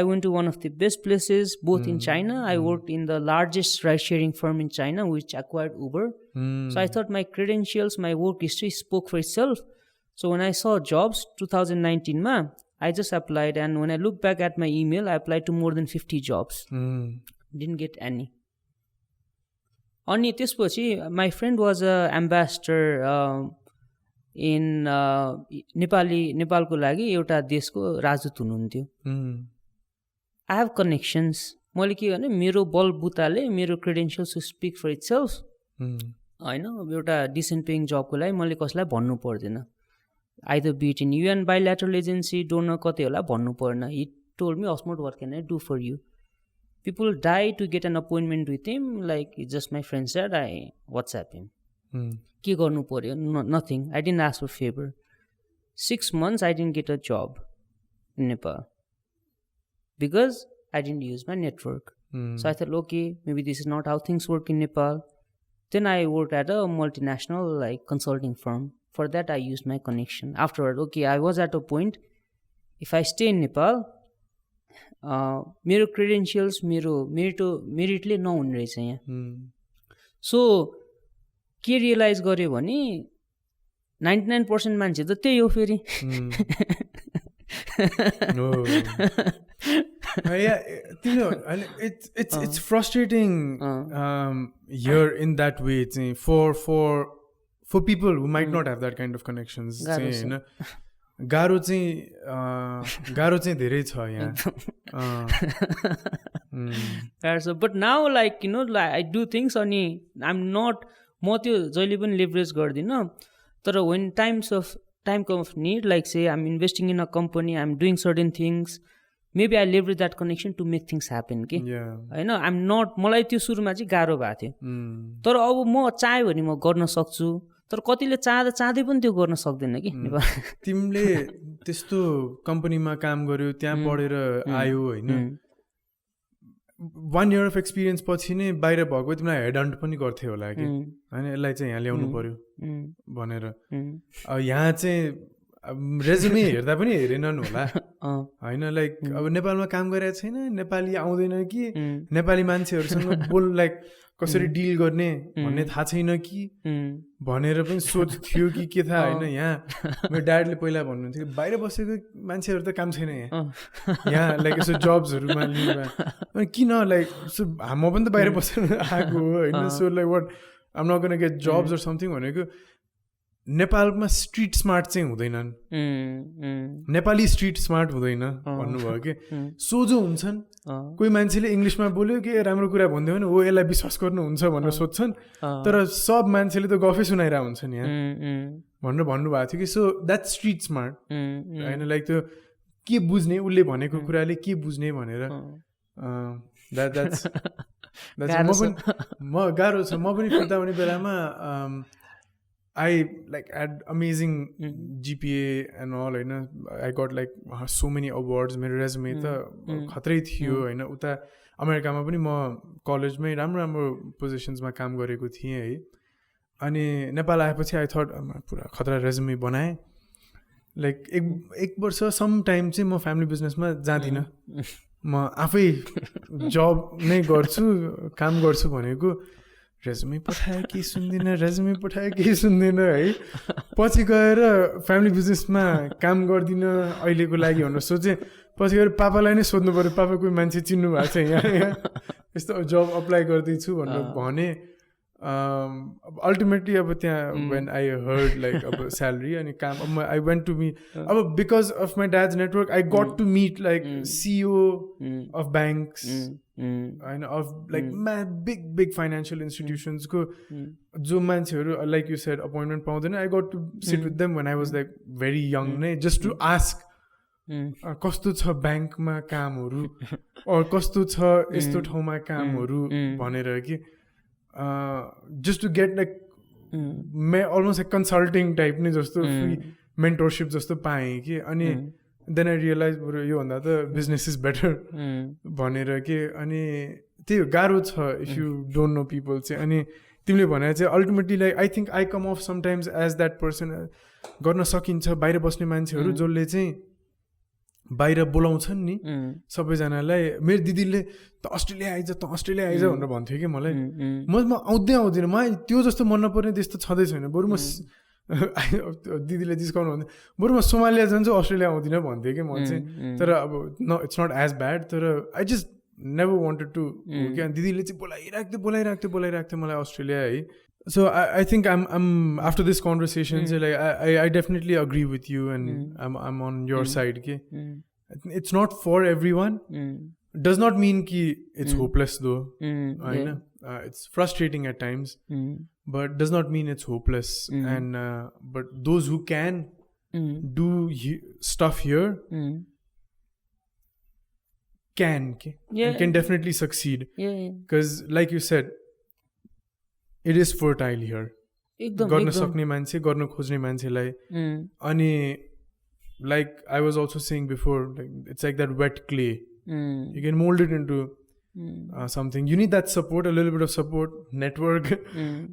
I went to one of the best places both in China. I worked in the largest ride sharing firm in China which acquired Uber. So I thought my credentials, my work history spoke for itself. So when I saw jobs 2019 ma I just applied and when I look back at my email, I applied to more than 50 jobs. Didn't get any. Ani त्यसपछि my friend was a ambassador in नेपालको लागि एउटा देशको राजदूत हुनुहुन्थ्यो. I have connections. मैले के भने मेरो बलबुताले मेरो credentials to speak for itself. होइन अब एउटा decent paying जबको लागि मैले कसैलाई भन्नु पर्दैन. Either be it in UN bilateral agency, donor कतै होला भन्नु पर्न. He told me, Asmod, what can I do for you? People die to get an appointment with him. Like, it's just my friend said, I WhatsApp him. के गर्नु पर्यो? Nothing. I didn't ask for favor. 6 months, I didn't get a job in Nepal. Because I didn't use my network. So I thought, okay, maybe this is not how things work in Nepal. Then I worked at a multinational like consulting firm. For that, I used my connection. Afterward, okay, I was at a point, if I stay in Nepal, मेरो credentials, मेरो मेरिटले नहुने रहेछ यहाँ. So, के realise गर्यो भने 99% मान्छे त त्यही हो फेरि Oh. Yeah, you know, and it's frustrating here in that way चाहिँ, for people who might not have that kind of connections चाहिँ, हैन गाह्रो चाहिँ धेरै छ यहाँ but now like you know I do things अनि आइएम नट म त्यो जहिले पनि लेभरेज गर्दिनँ तर when time of need like say I'm investing in a company I'm doing certain things maybe I leverage that connection to make things happen कि होइन I'm not मलाई त्यो सुरुमा चाहिँ गाह्रो भएको थियो तर अब म चाह्यो भने म गर्न सक्छु तर कतिले चाहँदै पनि त्यो गर्न सक्दैन कि नेपाल तिमीले त्यस्तो कम्पनीमा काम गर्यो त्यहाँ पढेर आयो होइन 1 year अफ एक्सपिरियन्स पछि नै बाहिर भएको तिमीलाई हेड हन्ट पनि गर्थे होला कि होइन यसलाई चाहिँ यहाँ ल्याउनु पर्यो भनेर यहाँ चाहिँ रेजुमे हेर्दा पनि हेरेनन् होला होइन लाइक अब नेपालमा काम गरेको छैन नेपाली आउँदैन कि नेपाली मान्छेहरूसँग बोल लाइक कसरी डिल गर्ने भन्ने थाहा छैन कि भनेर पनि सोच थियो कि के थाहा होइन यहाँ मेरो ड्याडले पहिला भन्नुहुन्थ्यो कि बाहिर बसेको मान्छेहरू त काम छैन यहाँ लाइक यसो जब्सहरूमा लिनु किन लाइक सो म पनि त बाहिर बसेर आएको हो होइन so like what um not gonna get jobs or something भनेको नेपालमा स्ट्रिट स्मार्ट चाहिँ हुँदैनन् नेपाली स्ट्रिट स्मार्ट हुँदैन भन्नुभयो कि सोझो हुन्छन् कोही मान्छेले इङ्ग्लिसमा बोल्यो कि राम्रो कुरा भन्दै भने हो यसलाई विश्वास गर्नुहुन्छ भनेर सोध्छन् तर सब मान्छेले त गफै सुनाइरहेको हुन्छन् यहाँ भनेर भन्नुभएको थियो कि सो द्याट स्ट्रिट स्मार्ट होइन लाइक त्यो के बुझ्ने उसले भनेको कुराले के बुझ्ने भनेर द्याट्स म गाह्रो छ म पनि फिर्ता हुने बेलामा I like had amazing GPA and all होइन I got like so many awards मेरो रेजुमे त खत्रै थियो होइन उता अमेरिकामा पनि म कलेजमै राम्रो पोजिसन्समा काम गरेको थिएँ है अनि नेपाल आएपछि आई थट पुरा खतरा रेजुमे बनाएँ लाइक एक वर्ष सम टाइम चाहिँ म फ्यामिली बिजनेसमा जाँदिनँ म आफै जब नै गर्छु काम गर्छु भनेको रेजुमे पठायो केही सुन्दिनँ रेजुमे पठायो केही सुन्दिनँ है पछि गएर फ्यामिली बिजनेसमा काम गर्दिनँ अहिलेको लागि भनेर सोचेँ पछि गएर पापालाई नै सोध्नु पऱ्यो पापा कोही मान्छे चिन्नु भएको छ यहाँ यस्तो जब अप्लाई गर्दैछु भनेर भने अल्टिमेटली अब त्यहाँ वेन आई हर्ड लाइक अब स्यालेरी अनि काम अब आई वेन्ट टु मिट अब because of my dad's network I got to meet like CEO of banks होइन अफ लाइक बिग फाइनेन्सियल इन्स्टिट्युसन्सको जो मान्छेहरू लाइक यु सेड अपोइन्टमेन्ट पाउँदैन I got to sit with them when I was like very young नै just to ask कस्तो छ ब्याङ्कमा कामहरू कस्तो छ यस्तो ठाउँमा कामहरू भनेर कि just to get like almost like consulting type नै जस्तो फ्री मेन्टरसिप जस्तो पाएँ कि अनि देन आई रियलाइज बरु योभन्दा त बिजनेस इज बेटर भनेर कि अनि त्यही गाह्रो छ if you don't know people चाहिँ अनि तिमीले भने चाहिँ ultimately like I think I come off sometimes as that person गर्न सकिन्छ बाहिर बस्ने मान्छेहरू जसले चाहिँ बाहिर बोलाउँछन् नि सबैजनालाई मेरो दिदीले त अस्ट्रेलिया आइज भनेर भन्थ्यो कि मलाई म आउँदिनँ म त्यो जस्तो मन नपर्ने देश त छँदै छैन बरु म दिदीले जिस्काउनु भन्थ्यो बरु म सोमालिया जान्छु अस्ट्रेलिया आउँदिनँ भन्थ्यो कि म चाहिँ तर अब इट्स नट एज ब्याड तर I just never wanted to क्या दिदीले चाहिँ बोलाइराख्थ्यो मलाई अस्ट्रेलिया है So I think I'm after this conversation, like I definitely agree with you, and I'm on your side. Okay? It's not for everyone. Does not mean ki it's hopeless though. It's frustrating at times, but does not mean it's hopeless. And but those who can do stuff here can definitely succeed. Because like you said. It is fertile here. गर्न सक्ने मान्छे गर्न खोज्ने मान्छेलाई अनि like I was also saying before, like it's like that wet clay. You can mold it into something. You need that support, a little bit of support, network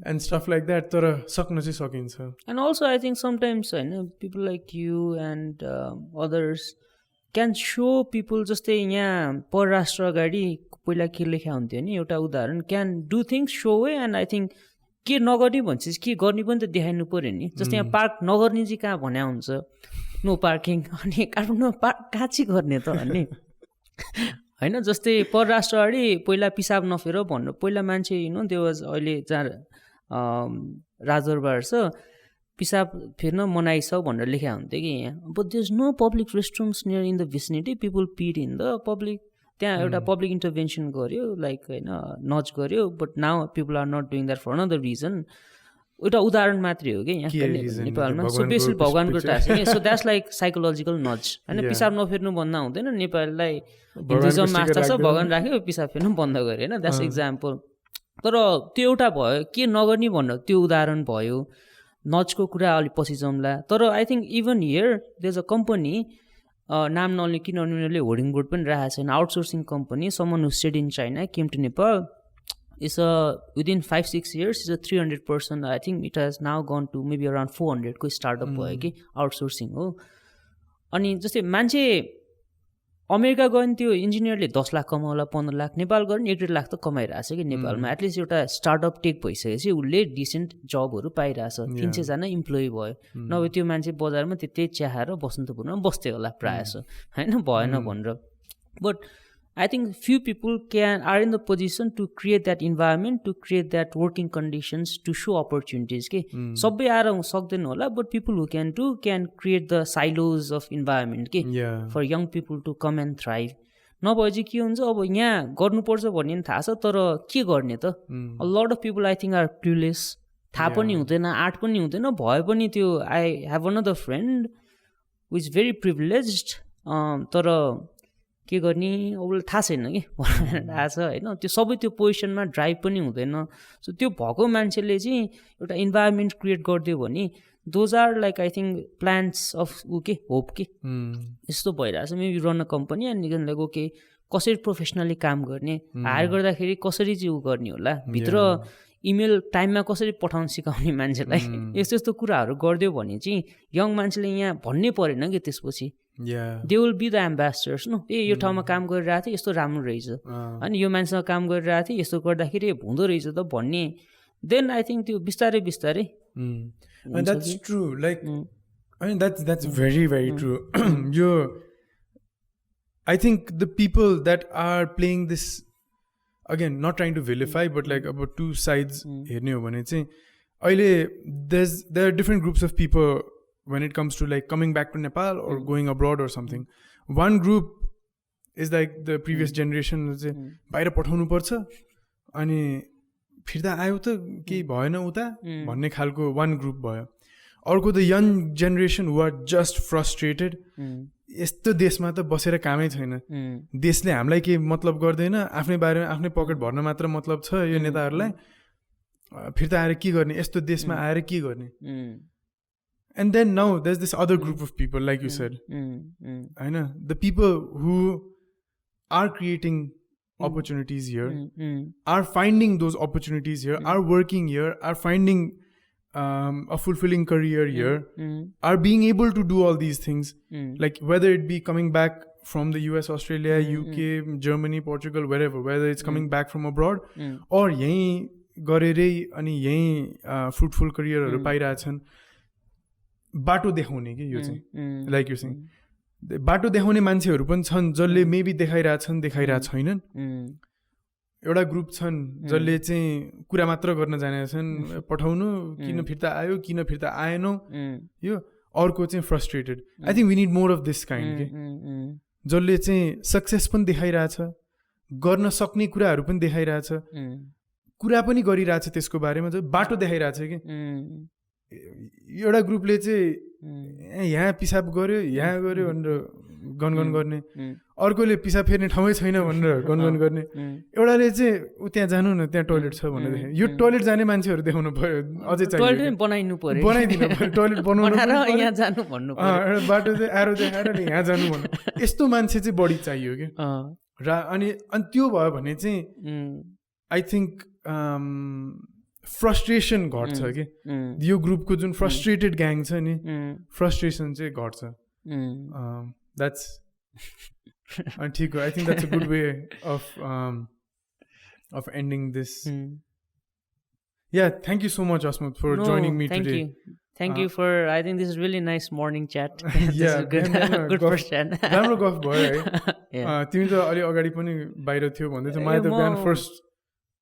and stuff like that. तर सक्न चाहिँ सकिन्छ. And also I think sometimes people like you and others can show people जस्तै यहाँ परराष्ट्र अगाडि पहिला के लेखा हुन्थ्यो नि एउटा उदाहरण can do things so way and I think के नगर्ने भन्छस् के गर्ने पनि त देखाइनु पऱ्यो नि जस्तै यहाँ पार्क नगर्ने चाहिँ कहाँ भन्या हुन्छ नो पार्किङ अनि काठमाडौँमा पार्क कहाँ चाहिँ गर्ने त अनि होइन जस्तै परराष्ट्र अगाडि पहिला पिसाब नफेर भन्नु पहिला मान्छे त्यो अहिले जहाँ राजदरबार छ पिसाब फेर्न मनाइ छ भनेर लेखा हुन्थ्यो कि यहाँ but there is no public restrooms near in the vicinity people peed in the public त्यहाँ एउटा पब्लिक इन्टरभेन्सन गर्यो लाइक होइन नच गर्यो but now people are not doing that for another reason एउटा उदाहरण मात्रै हो कि यहाँ नेपालमा सो बेसी भगवान्को task so that's like psychological नच होइन पिसाब नफेर्नु भन्दा हुँदैन नेपाललाई हिन्दुजममा आस्था छ भगवान् राख्यो पिसाब फेर्नु बन्द गर्यो होइन द्याट्स इक्जाम्पल तर त्यो एउटा भयो के नगर्ने भनेर त्यो उदाहरण भयो नचको कुरा अलिक पछि जाउँला तर I think even here there is a company नाम नलिने किनभने उनीहरूले होर्डिङ बोर्ड पनि राखेको छैन outsourcing company someone who stayed in China came to Nepal it's a within 5-6 years is a 300% I think it has now gone to maybe around 400 को startup भयो कि आउटसोर्सिङ हो अनि जस्तै मान्छे अमेरिका गयो भने त्यो इन्जिनियरले 10 लाख कमाउला 15 लाख नेपाल गयो भने 1.5 लाख त कमाइरहेछ कि नेपालमा एटलिस्ट एउटा स्टार्टअप टेक भइसकेपछि उसले डिसेन्ट जबहरू पाइरहेछ 300 जना इम्प्लोइ भयो नभए त्यो मान्छे बजारमा त्यही चिया खाएर बसन्तपुरमा बस्दै होला प्रायः जस्तो होइन भएन भनेर but I think few people are in the position to create that environment, to create that working conditions, to show opportunities. Sabbai aara सक्दैन होला, but people who can do can create the silos of environment for young people to come and thrive. नभए चाहिँ के हुन्छ अब यहाँ गर्नुपर्छ भन्ने पनि थाहा छ तर के गर्ने त a lot of people I think are clueless. थाहा पनि हुँदैन आर्ट पनि हुँदैन भए पनि त्यो I have another friend who is very privileged तर के गर्ने अब थाहा छैन कि थाहा छ होइन त्यो सबै त्यो पोजिसनमा ड्राइभ पनि हुँदैन सो त्यो भएको मान्छेले चाहिँ एउटा इन्भाइरोमेन्ट क्रिएट गरिदियो भने those are like I think plants of hope के यस्तो भइरहेछ maybe run a company and like okay कसरी प्रोफेसनली काम गर्ने हायर गर्दाखेरि कसरी चाहिँ ऊ गर्ने होला भित्र इमेल टाइममा कसरी पठाउन सिकाउने मान्छेलाई यस्तो यस्तो कुराहरू गरिदियो भने चाहिँ यङ मान्छेले यहाँ भन्नै परेन कि त्यसपछि they will be the ambassadors नो यो ठाउँमा काम गरिरहेको थिएँ यस्तो राम्रो रहेछ अनि यो मान्छेसँग काम गरिरहेको थिएँ यस्तो गर्दाखेरि हुँदो रहेछ त भन्ने देन आई थिङ्क त्यो बिस्तारै बिस्तारै that's true like I mean that's very true. I think the people that are playing this, again, not trying to vilify, but like about two sides हेर्ने हो भने चाहिँ अहिले there are different groups of people when it comes to like coming back to Nepal or going abroad or something. One group is like the previous generation चाहिँ बाहिर पठाउनु पर्छ अनि फिर्ता आयो त केही भएन उता भन्ने खालको one group भयो. अर्को the young generation who are just frustrated यस्तो देशमा त बसेर कामै छैन देशले हामीलाई केही मतलब गर्दैन आफ्नै बारेमा आफ्नै पकेट भर्न मात्र मतलब छ यो नेताहरूलाई फिर्ता आएर के गर्ने यस्तो देशमा आएर के गर्ने and then now there is this other group of people like you said हैन the people who are creating opportunities here are finding those opportunities here are working here are finding a fulfilling career here are being able to do all these things like whether it be coming back from the US, Australia, UK, Germany, Portugal, wherever, whether it's coming back from abroad or yahi garerai ani yahi fruitful career haru pairachhan bato dekhune ke yo chahi like you're saying बाटो देखाउने मान्छेहरू पनि छन् जसले maybe देखाइरहेछन् देखाइरहेको छैनन् एउटा group छन् जसले चाहिँ कुरा मात्र गर्न जानेछन् पठाउनु किन फिर्ता आयो किन फिर्ता आएन यो अर्को चाहिँ frustrated I think we need more of this kind के जसले चाहिँ सक्सेस पनि देखाइरहेछ गर्न सक्ने कुराहरू पनि देखाइरहेछ कुरा पनि गरिरहेछ त्यसको बारेमा जो बाटो देखाइरहेछ कि एउटा ग्रुपले चाहिँ यहाँ पिसाब गर्यो यहाँ गर्यो भनेर गनगन गर्ने अर्कोले पिसाब फेर्ने ठाउँै छैन भनेर गनगन गर्ने एउटाले चाहिँ ऊ त्यहाँ जानु न त्यहाँ टोइलेट छ भनेर देखायो यो टोइलेट जाने मान्छेहरू देखाउनु पर्यो अझै चाहियो बनाइदिनु पर्यो टोइलेट बनाउनु यहाँ जानु भन्नु बाटो चाहिँ एरो देखाएर यहाँ जानु भन्नु यस्तो मान्छे चाहिँ बढी चाहियो कि र अनि त्यो भयो भने चाहिँ आई थिङ्क फ्रस्ट्रेसन घट्छ कि यो ग्रुपको जुन फ्रस्ट्रेटेड ग्याङ छ नि फ्रस्ट्रेसन चाहिँ घट्छ द्याट्स अनि ठिक हो I think that's a good way of ending this Yeah, thank you so much, Asmod, for joining me thank today. you. Thank you for, I think this is really nice morning chat. This Yeah, is good, good first chat. राम्रो गफ भयो है. Yeah. तिमी त अलि अगाडि पनि बाहिर थियो भन्दै थियो. मलाई त बिहान फर्स्ट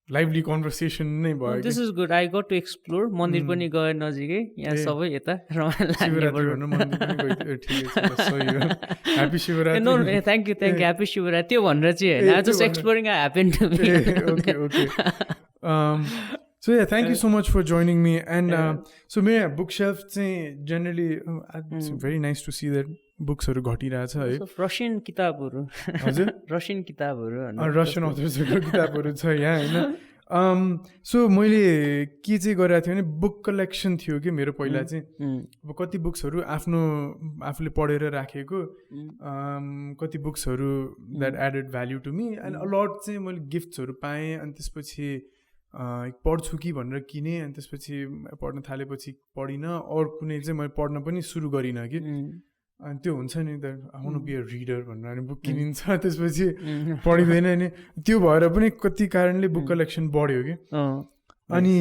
लाइभली कन्भर्सेसन नै भयो. This is good. I got to explore. मन्दिर पनि गए नजिकै. यहाँ सबै यता रमाइलो शिवरात्रि भन्नु मन्दिर पनि गयो. ठिकै छ, सही हो. Happy Shivaratri. No, thank you. Happy Shivaratri. त्यो भनेर चाहिँ हैन. Just exploring happened to me. Okay. So yeah, thank you so much for joining me. And so मेरो bookshelf चाहिँ generally it's very nice to see that booksहरू घटिरहेछ है. रसियन किताबहरू. हजुर? Russian किताबहरू. रसियन अथर्सहरूको किताबहरू छ यहाँ होइन. सो मैले के चाहिँ गरिरहेको थिएँ भने बुक कलेक्सन थियो कि मेरो पहिला चाहिँ. अब कति बुक्सहरू आफूले पढेर राखेको, कति बुक्सहरू that added value to me, and a lot चाहिँ मैले गिफ्ट्सहरू पाएँ. अनि त्यसपछि पढ्छु कि भनेर किनेँ. अनि त्यसपछि पढ्न थालेपछि पढिनँ. अरू कुनै चाहिँ मैले पढ्न पनि सुरु गरिनँ कि. अनि त्यो हुन्छ नि त, I want to be a reader भनेर अनि बुक किनिन्छ, त्यसपछि पढिँदैन नि. त्यो भएर पनि कति कारणले बुक कलेक्सन बढ्यो कि. अनि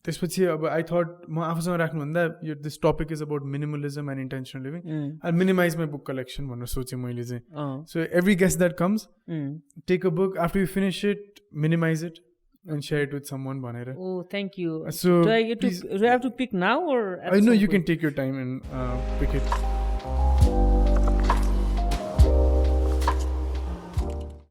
त्यसपछि अब आई थट म आफूसँग राख्नुभन्दा यो this topic is about minimalism and intentional living, I minimize my book collection भनेर सोचेँ मैले चाहिँ. So every guest that comes, take a book, after you finish it, minimize it and share it with someone bhanera. Oh, thank you. So do I have to pick now or I know you can take your time and pick it.